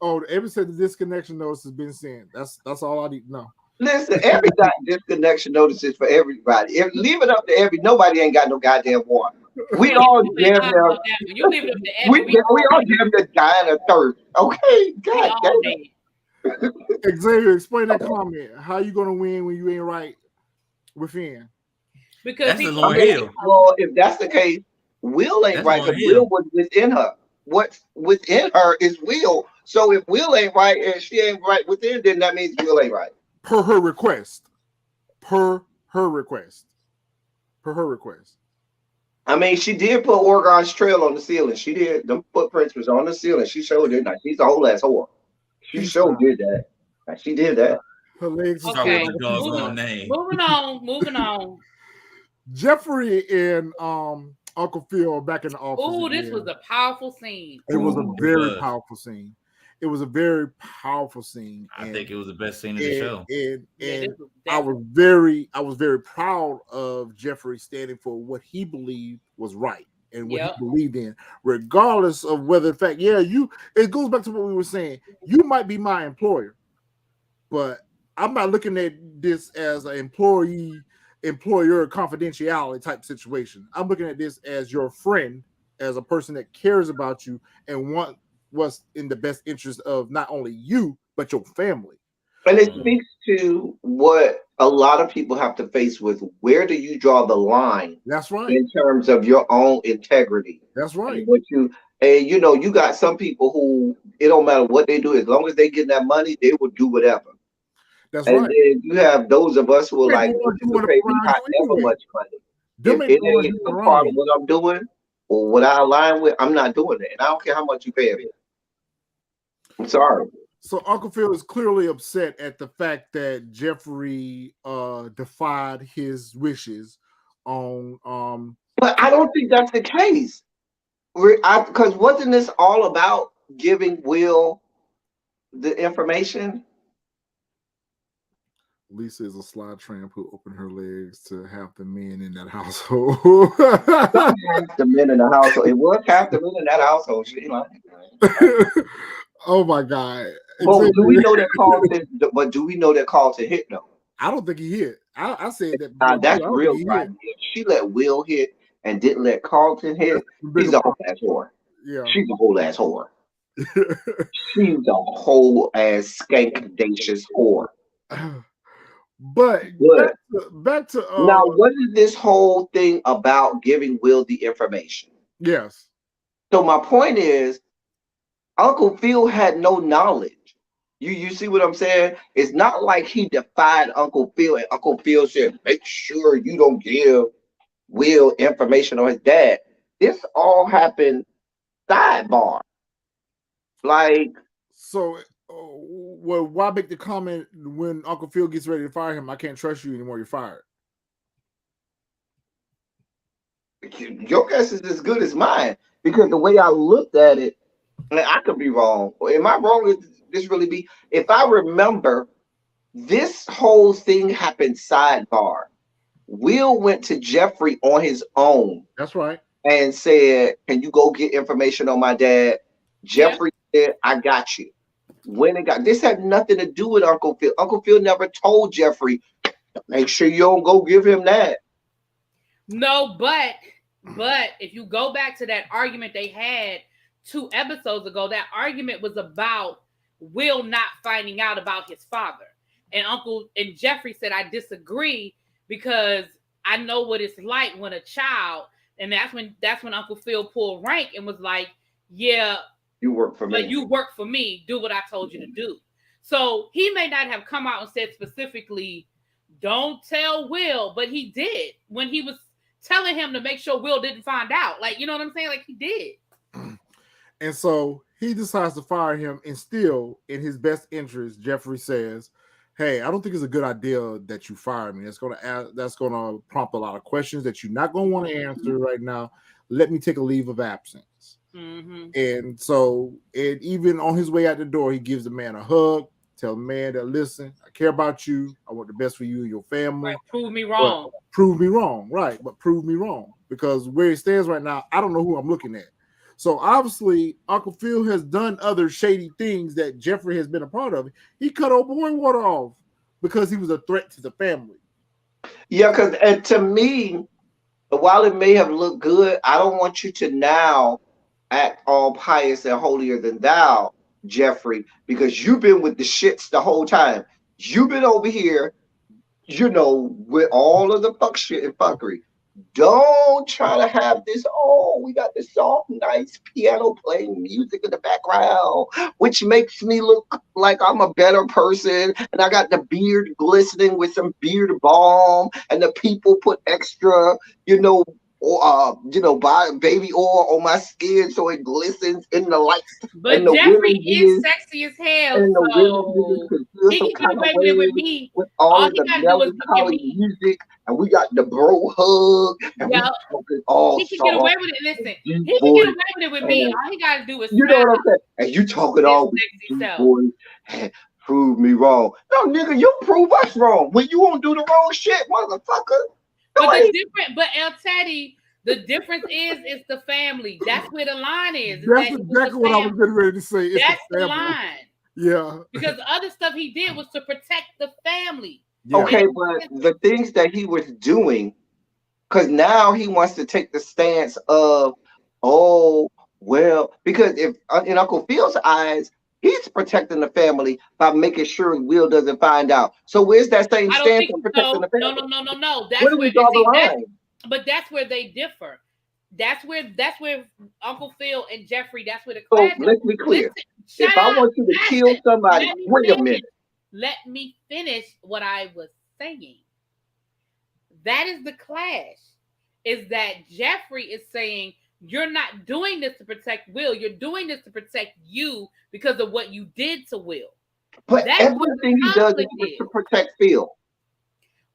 Oh, Evan said the disconnection notice has been sent. That's all I need to know. Listen, every disconnection notices for everybody. Leave it up to nobody ain't got no goddamn water. We all damn near. You leave it up to every. We all damn near dying of thirst. Okay, God damn. Xavier, explain that comment. How you gonna win when you ain't right within? Because that's the Lord Hill. Well, if that's the case, Will ain't right. Because Will was within her. What's within her is Will. So if Will ain't right and she ain't right within, then that means Will ain't right. Per her request. I mean, she did put Oregon's trail on the ceiling. She did. Them footprints was on the ceiling. She showed it. Now, she's a whole ass whore. She sure did that. Now, she did that. Her legs. Okay. Moving on. Jeffrey and Uncle Phil are back in the office. Oh, this was a powerful scene. It was a very powerful scene. It was a very powerful scene. I think it was the best scene of the show. And I was very proud of Jeffrey standing for what he believed was right and what he believed in, regardless of whether, in fact, it goes back to what we were saying. You might be my employer, but I'm not looking at this as an employer confidentiality type situation. I'm looking at this as your friend, as a person that cares about you and wants what's in the best interest of not only you but your family. And it speaks to what a lot of people have to face with. Where do you draw the line? That's right. In terms of your own integrity. That's right. You got some people who it don't matter what they do, as long as they get that money, they will do whatever. That's right. And then you have those of us who are like, you pay me not ever much money. If it ain't a part of what I'm doing or what I align with, I'm not doing it. And I don't care how much you pay me. I'm sorry. So Uncle Phil is clearly upset at the fact that Jeffrey defied his wishes on But I don't think that's the case. Because wasn't this all about giving Will the information? Lisa is a slide tramp who opened her legs to half the men in that household. Half the men in the household. It was half the men in that household. Oh my God! Well, do we know that Carlton? But do we know that Carlton hit though? I don't think he hit. I said that. That's real right. She let Will hit and didn't let Carlton hit. She's a whole ass whore. Yeah, she's a whole ass whore. She's a whole ass skankdacious whore. But back to now, what is this whole thing about giving Will the information? Yes. So my point is, Uncle Phil had no knowledge. You see what I'm saying? It's not like he defied Uncle Phil and Uncle Phil said, make sure you don't give Will information on his dad. This all happened sidebar. So why make the comment when Uncle Phil gets ready to fire him? I can't trust you anymore. You're fired. Your guess is as good as mine because the way I looked at it, I could be wrong. Am I wrong? Would this really be? If I remember, this whole thing happened sidebar. Will went to Jeffrey on his own. That's right. And said, "Can you go get information on my dad?" Jeffrey said, "I got you." This had nothing to do with Uncle Phil. Uncle Phil never told Jeffrey, "Make sure you don't go give him that." No, but if you go back to that argument they had 2 episodes ago, that argument was about Will not finding out about his father. And Jeffrey said, I disagree because I know what it's like when a child, and that's when Uncle Phil pulled rank and was like, yeah, you work for me. But you work for me. Do what I told you to do. So he may not have come out and said specifically, don't tell Will, but he did when he was telling him to make sure Will didn't find out. You know what I'm saying? He did. And so he decides to fire him, and still, in his best interest, Jeffrey says, hey, I don't think it's a good idea that you fire me. That's gonna prompt a lot of questions that you're not gonna want to answer right now. Let me take a leave of absence. Mm-hmm. And so, and even on his way out the door, he gives the man a hug, tell the man that, listen, I care about you. I want the best for you and your family. Right. Prove me wrong. Prove me wrong. Right. But prove me wrong. Because where he stands right now, I don't know who I'm looking at. So obviously, Uncle Phil has done other shady things that Geoffrey has been a part of. He cut old boy water off because he was a threat to the family. Yeah, because and to me, while it may have looked good, I don't want you to now act all pious and holier than thou, Geoffrey, because you've been with the shits the whole time. You've been over here, with all of the fuck shit and fuckery. Don't try to have this, we got this soft, nice piano playing music in the background, which makes me look like I'm a better person. And I got the beard glistening with some beard balm, and the people put extra, baby oil on my skin so it glistens in the light. But Geoffrey is sexy as hell, so he can get away with it with me. With all of the melancholy music, and we got the bro hug, and we talking all he can get away with it. Listen, he can get away with it with me. All he gotta do is know what I'm saying? And you talking all sexy self. Boy, prove me wrong. No, nigga, you prove us wrong when you won't do the wrong shit, motherfucker. But El Teddy, the difference is it's the family. That's where the line is. That's exactly what I was getting ready to say. It's that's the line. Yeah. Because the other stuff he did was to protect the family. Yeah. Okay, but the things that he was doing, because now he wants to take the stance of, because if in Uncle Phil's eyes, he's protecting the family by making sure Will doesn't find out. So where's that same stance of protecting the family? No. That's where do we draw the line? But that's where they differ. That's where Uncle Phil and Geoffrey. That's where the clash. So let's be clear. If I want you to kill somebody, wait a minute. Let me finish what I was saying. That is the clash. Is that Geoffrey is saying, you're not doing this to protect Will. You're doing this to protect you because of what you did to Will. But everything he does is to protect Phil.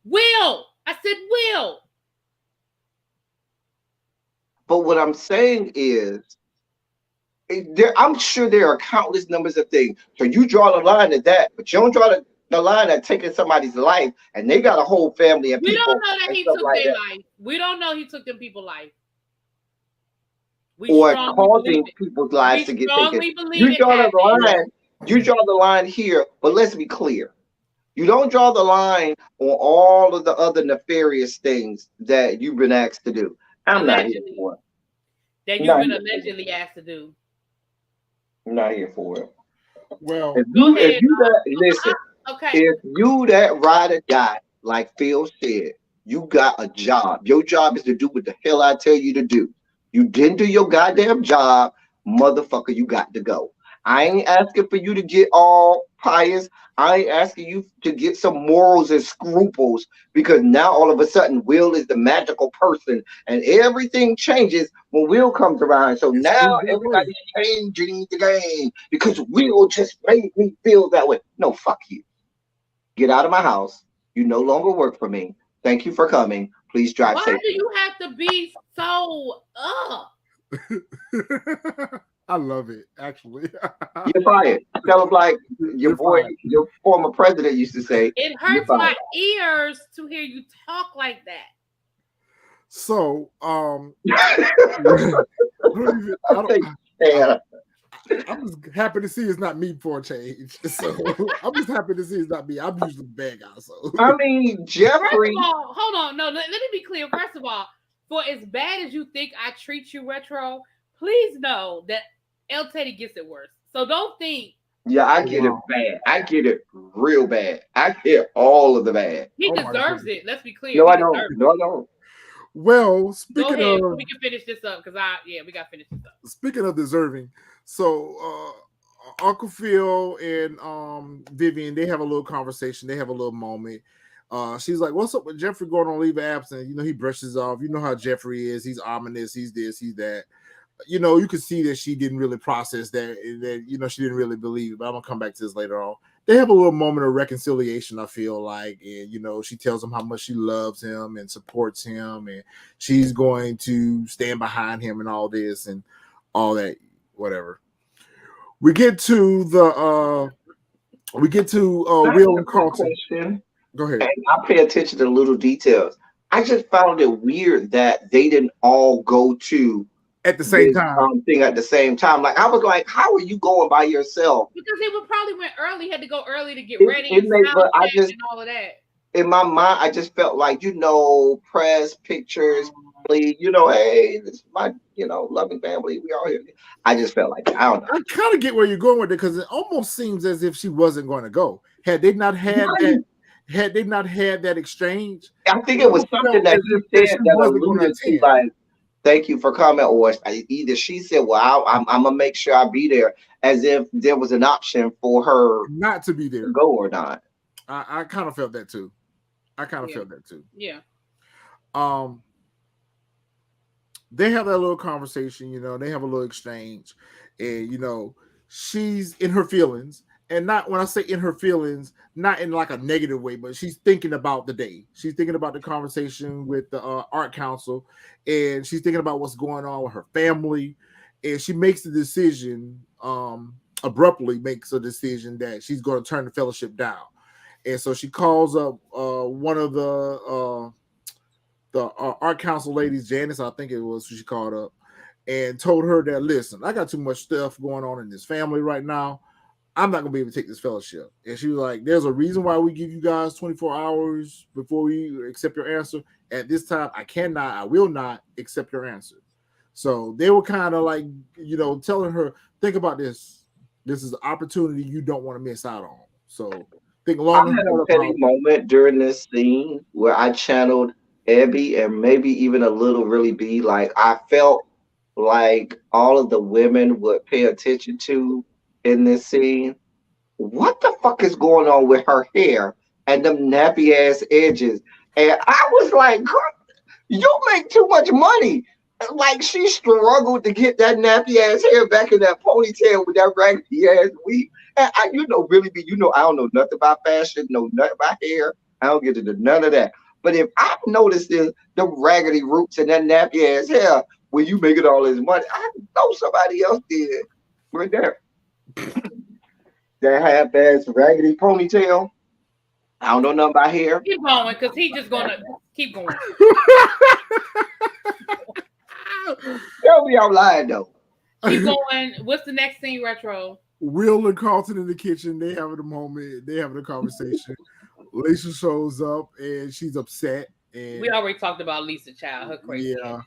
Will! I said Will! But what I'm saying is, I'm sure there are countless numbers of things. So you draw the line at that, but you don't draw the line at taking somebody's life, and they got a whole family and people. We don't know that he took their life. We don't know he took them people's life. Or causing people's lives to get taken. You draw the line here, but let's be clear. You don't draw the line on all of the other nefarious things that you've been asked to do. I'm not here for it. That you've been allegedly asked to do. I'm not here for it. Well, if you that ride or die, like Phil said, you got a job. Your job is to do what the hell I tell you to do. You didn't do your goddamn job, motherfucker, you got to go. I ain't asking for you to get all pious. I ain't asking you to get some morals and scruples, because now all of a sudden Will is the magical person and everything changes when Will comes around. So now everybody's changing the game because Will just made me feel that way. No, fuck you. Get out of my house. You no longer work for me. Thank you for coming. Please drive safely. Why do you have to be so I love it, actually. You're fired. Tell him like your former president used to say. It hurts my ears to hear you talk like that. So, I'm just happy to see it's not me for a change. So I'm just happy to see it's not me. I'm usually the bad guy. So I mean, Geoffrey. First of all, hold on. No, let me be clear. First of all, for as bad as you think I treat you, Retro, please know that El Teddy gets it worse. So don't think. Yeah, I get it bad. I get it real bad. I get all of the bad. He deserves it. Let's be clear. No, I don't. No, I don't. Well, speaking of, we can finish this up because we got to finish this up. Speaking of deserving, so Uncle Phil and Vivian, they have a little conversation. They have a little moment. She's like, "What's up with Geoffrey going on leave of absence? You know, he brushes off. You know how Geoffrey is. He's ominous. He's this. He's that." You know, you could see that she didn't really process that. That she didn't really believe it. But I'm gonna come back to this later on. they have a little moment of reconciliation, I feel like. And, you know, she tells him how much she loves him and supports him, and she's going to stand behind him and all this and all that, whatever. We get to Will and Carlton. Question. Go ahead. And I pay attention to little details. I just found it weird that they didn't all go to At the same this time. thing at the same time. Like I was like, how are you going by yourself? Because they would probably went early, had to go early to get It- ready it and may- sound but I check just- and all of that. In my mind, I just felt like, press, pictures, family, hey, this is my, loving family. We all here. I just felt like, I don't know. I kind of get where you're going with it, because it almost seems as if she wasn't going to go. Had they not had that exchange, I think it was something that he said that alluded to, like, thank you for coming, or either she said, well, I'm going to make sure I be there, as if there was an option for her not to be there, to go or not. I kind of felt that too. Yeah. They have that little conversation, they have a little exchange, and she's in her feelings. And not, when I say in her feelings, not in like a negative way, but she's thinking about the day. She's thinking about the conversation with the art council, and she's thinking about what's going on with her family. And she makes the decision, abruptly makes a decision that she's going to turn the fellowship down. And so she calls up one of the art council ladies, Janice, I think it was who she called up, and told her that, listen, I got too much stuff going on in this family right now. I'm not going to be able to take this fellowship. And she was like, there's a reason why we give you guys 24 hours before we accept your answer. At this time, I will not accept your answer. So they were kind of like, telling her, think about this. This is an opportunity you don't want to miss out on. So think long. I had a petty moment during this scene where I channeled Abby and maybe even a little Really B. Like, I felt like all of the women would pay attention to in this scene. What the fuck is going on with her hair and them nappy ass edges? And I was like, girl, you make too much money. Like, she struggled to get that nappy ass hair back in that ponytail with that raggedy ass weave. And Really B, I don't know nothing about fashion, know nothing about hair. I don't get into none of that. But if I noticed the raggedy roots and that nappy ass hair when you making all this money, I know somebody else did right there. That half-ass raggedy ponytail. I don't know nothing about hair. Keep going, because he's just gonna keep going. Tell me I'm lying though. Keep going. What's the next scene, Retro? Will and Carlton in the kitchen. They having a moment. They having a conversation. Lisa shows up and she's upset. And We already talked about Lisa Child, her crazy. Yeah.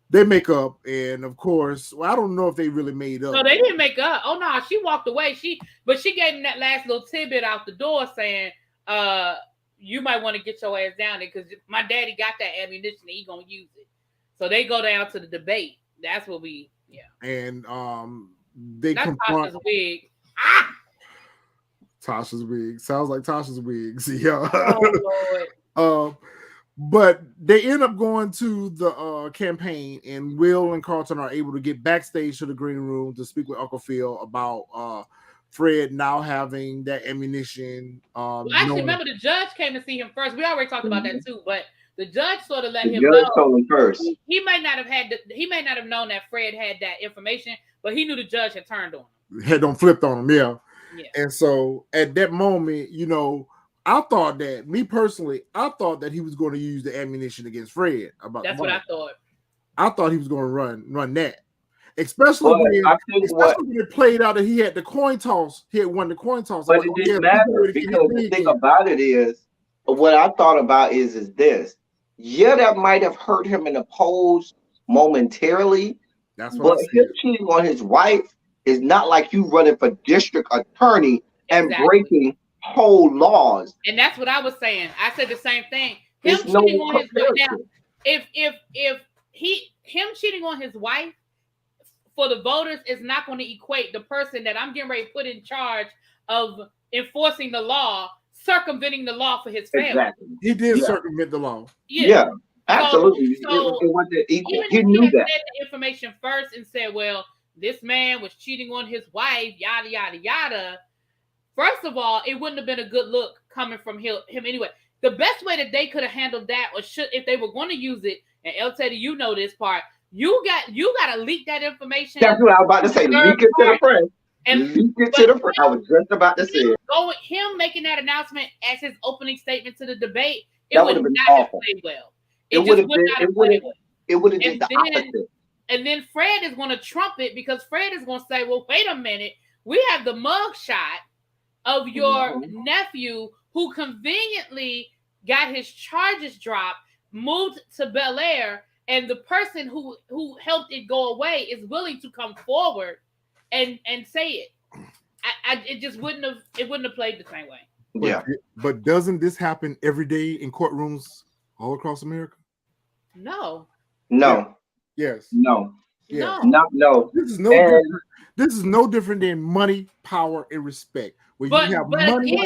They make up, and of course, I don't know if they really made up. No, they didn't make up. Oh no, she walked away. But she gave him that last little tidbit out the door saying, you might want to get your ass down there because my daddy got that ammunition and he gonna use it. So they go down to the debate. That's what And they that's confront Tasha's wig. Tasha's wig. Sounds like Tasha's wigs. Yeah. Oh Lord. But they end up going to the campaign, and Will and Carlton are able to get backstage to the green room to speak with Uncle Phil about Fred now having that ammunition. Actually, remember the judge came to see him first. We already talked about that too, but the judge sort of let The him judge know. told him first. He may not have known that Fred had that information, but he knew the judge had turned on him. Had them flipped on him, yeah. Yeah. And so at that moment, I thought that, me personally, that he was going to use the ammunition against Fred. That's what I thought. I thought he was going to run that. Especially when it played out that he had the coin toss. He had won the coin toss. But it didn't matter, because the thing about it is, what I thought about is this. Yeah, that might have hurt him in the polls momentarily. That's what but him cheating on his wife is not like you running for district attorney and breaking whole laws. And that's what I was saying. I said the same thing. Him cheating on his wife. Now, if him cheating on his wife for the voters is not going to equate the person that I'm getting ready to put in charge of enforcing the law, circumventing the law for his family. Exactly. He did circumvent the law. Yeah, absolutely. So it wasn't equal. Even He if knew had that. said the information first and said, well, this man was cheating on his wife, yada, yada, yada. First of all, it wouldn't have been a good look coming from him anyway. The best way that they could have handled that, or should, if they were going to use it, and El Teddy, you know this part, you got to leak that information. That's what I was about to say. Leak it to the press. And leak it to the press. I was just about to say it. Him making that announcement as his opening statement to the debate, That would have been awful. Played well. It would have been. It would have been the opposite. And then Fred is going to trump it because Fred is going to say, "Well, wait a minute. We have the mug shot of your nephew who conveniently got his charges dropped, moved to Bel-Air, and the person who helped it go away is willing to come forward and say it." It just wouldn't have played the same way. Yeah. But doesn't this happen every day in courtrooms all across America? No. Yes. No. Yeah. No. This is no different. This is no different than money, power, and respect. When you have money,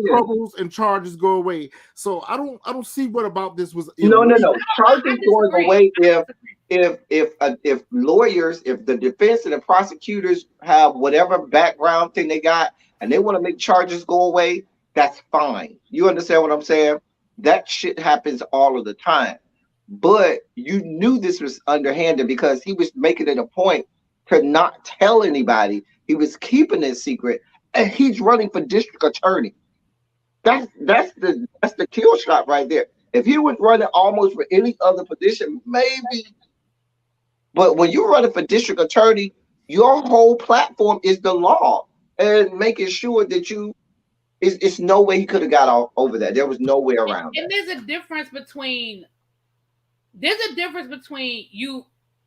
troubles and charges go away. So I don't see what about this was. No. Charges going away if lawyers, if the defense and the prosecutors have whatever background thing they got and they want to make charges go away, that's fine. You understand what I'm saying? That shit happens all of the time. But you knew this was underhanded because he was making it a point to not tell anybody. He was keeping it secret, and he's running for district attorney. That's the kill shot right there. If he was running almost for any other position, maybe. But when you're running for district attorney, your whole platform is the law and making sure that it's no way he could have got over that. There was no way around and there's a difference between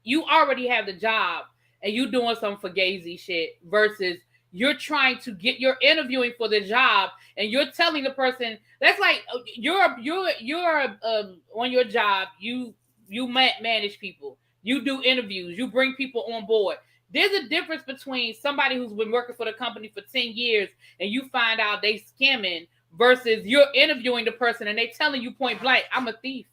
you already have the job and you doing some fugazi shit versus you're interviewing for the job and you're telling the person that's like you're on your job, you manage people, you do interviews, you bring people on board. There's a difference between somebody who's been working for the company for 10 years and you find out they scamming versus you're interviewing the person and they telling you point blank, I'm a thief.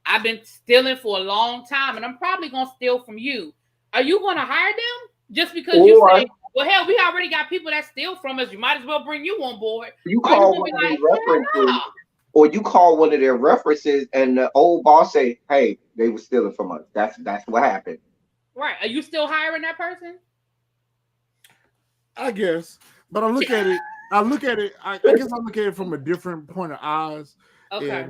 I've been stealing for a long time and I'm probably going to steal from you. Are you going to hire them just because you say, well, hell, we already got people that steal from us. You might as well bring you on board. You call one of their references, or you call one of their references and the old boss say, hey, they were stealing from us. That's what happened. Right. Are you still hiring that person? I guess. But I guess I look at it from a different point of eyes. Okay.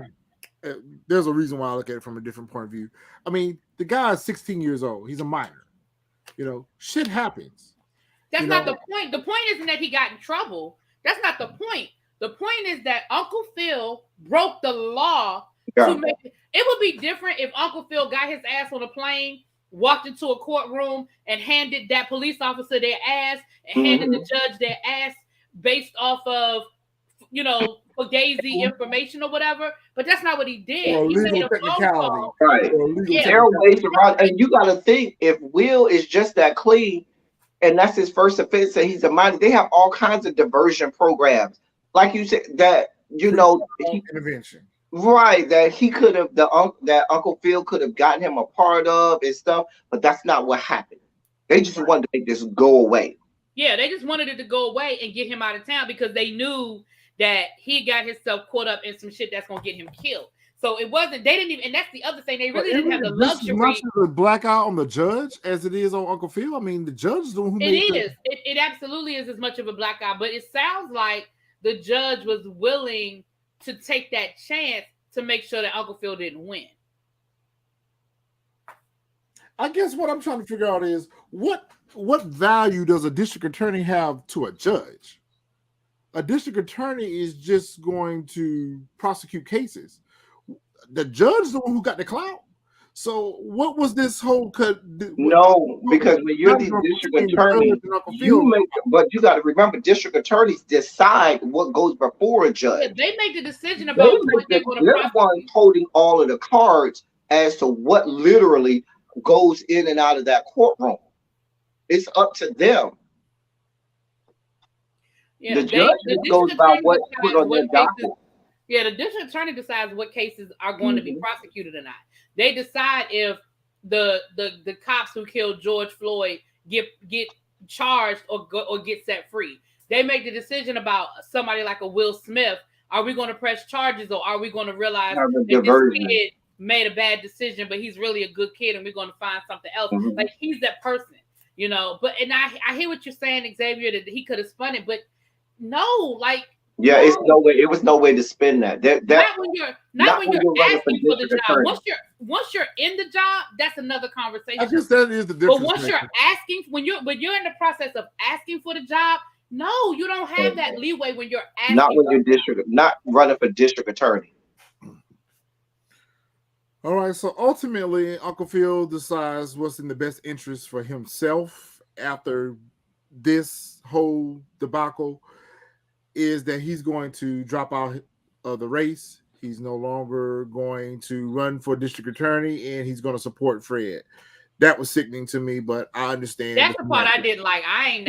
And there's a reason why I look at it from a different point of view. I mean, the guy is 16 years old. He's a minor. Shit happens. That's not the point. The point isn't that he got in trouble. That's not the point. The point is that Uncle Phil broke the law to make it. It would be different if Uncle Phil got his ass on a plane, walked into a courtroom, and handed that police officer their ass and handed the judge their ass based off of, fugazi information or whatever. But that's not what he did. Or he made a phone call. Right. There are ways around, and you got to think if Will is just that clean, and that's his first offense, and he's a minor. They have all kinds of diversion programs, like you said, that intervention. Right, that he could have that Uncle Phil could have gotten him a part of and stuff, but that's not what happened. They just wanted to make this go away. Yeah, they just wanted it to go away and get him out of town because they knew that he got himself caught up in some shit that's gonna get him killed. So it wasn't. They didn't even, and that's the other thing. They really didn't have the luxury. It's not as black eye on the judge as it is on Uncle Phil. I mean, the judge is the one who made it. It absolutely is as much of a black eye, but it sounds like the judge was willing to take that chance to make sure that Uncle Phil didn't win. I guess what I'm trying to figure out is what value does a district attorney have to a judge? A district attorney is just going to prosecute cases. The judge is the one who got the clout. So what was this whole cut? No, because when you're the district attorney, but you got to remember, district attorneys decide what goes before a judge. Yeah, they make the decision about what they're going to prosecute. They're the one holding all of the cards as to what literally goes in and out of that courtroom. It's up to them. Yeah, the judge goes by what put on their docket. Yeah, the district attorney decides what cases are going to be prosecuted or not. They decide if the cops who killed George Floyd get charged or get set free. they make the decision about somebody like a Will Smith. Are we going to press charges, or are we going to realize that this kid made a bad decision, but he's really a good kid, and we're going to find something else? Mhm. Like, he's that person, you know. But and I hear what you're saying, Xavier, that he could have spun it, but no, like. Yeah, no. it's no way. It was no way to spin that. Not when you're running asking for the district job. attorney. Once you're in the job, that's another conversation. I guess that is the difference. But once you're asking, when you're in the process of asking for the job, no, you don't have that leeway when you're asking. Not when you're not running for district attorney. All right, so ultimately, Uncle Phil decides what's in the best interest for himself after this whole debacle is that he's going to drop out of the race. He's no longer going to run for district attorney, and he's going to support Fred. That was sickening to me, but I understand. That's the part I didn't like. I ain't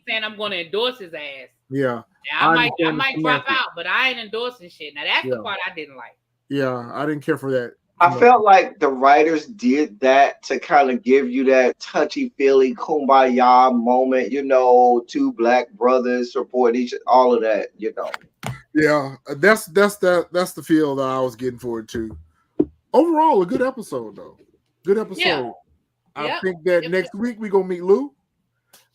saying I'm going to endorse his ass. Yeah. I might drop out, but I ain't endorsing shit. Now that's the part I didn't like. Yeah, I didn't care for that. I felt like the writers did that to kind of give you that touchy-feely kumbaya moment, you know, two black brothers support each, all of that, you know. Yeah, that's the feel that I was getting for it too. Overall, a good episode though. Good episode. Yeah. I think that next week we're gonna meet Lou.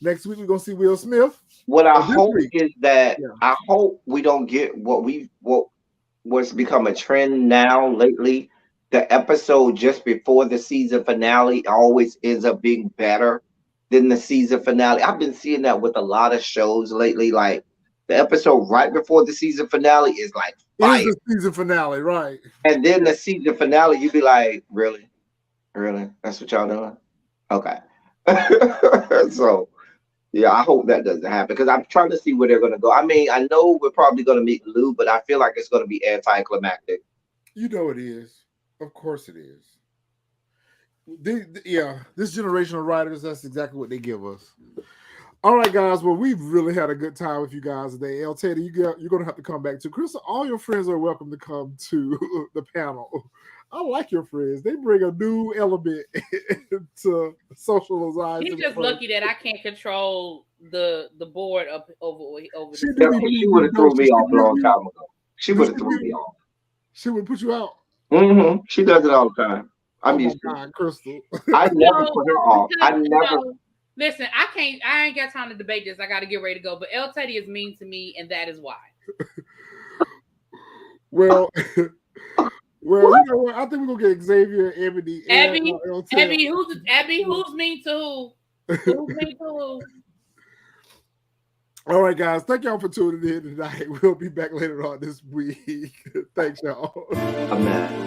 Next week we're gonna see Will Smith. What I hope is that I hope we don't get what's become a trend now lately. The episode just before the season finale always ends up being better than the season finale. I've been seeing that with a lot of shows lately. Like the episode right before the season finale is like fire. It is the season finale, right? And then the season finale, you'd be like, really? That's what y'all doing? Okay. So, yeah, I hope that doesn't happen because I'm trying to see where they're going to go. I mean, I know we're probably going to meet Lou, but I feel like it's going to be anticlimactic. You know it is. Of course it is. This generation of writers, that's exactly what they give us. All right, guys. Well, we've really had a good time with you guys today. El Teddy, you're going to have to come back too. Chris, all your friends are welcome to come to the panel. I like your friends. They bring a new element to socializing. He's just lucky that I can't control the board up over. She would have thrown me off a long time ago. She would have thrown me off. She would put you out. Mm-hmm. She does it all the time. I'm used to it. Crystal. I never put her off. Listen, I ain't got time to debate this. I got to get ready to go. But El Teddy is mean to me, and that is why. Well, you know what? I think we're gonna get Xavier, Ebony, Abby. Who's mean to who? Who's mean to who? All right, guys. Thank y'all for tuning in tonight. We'll be back later on this week. Thanks, y'all. I'm mad.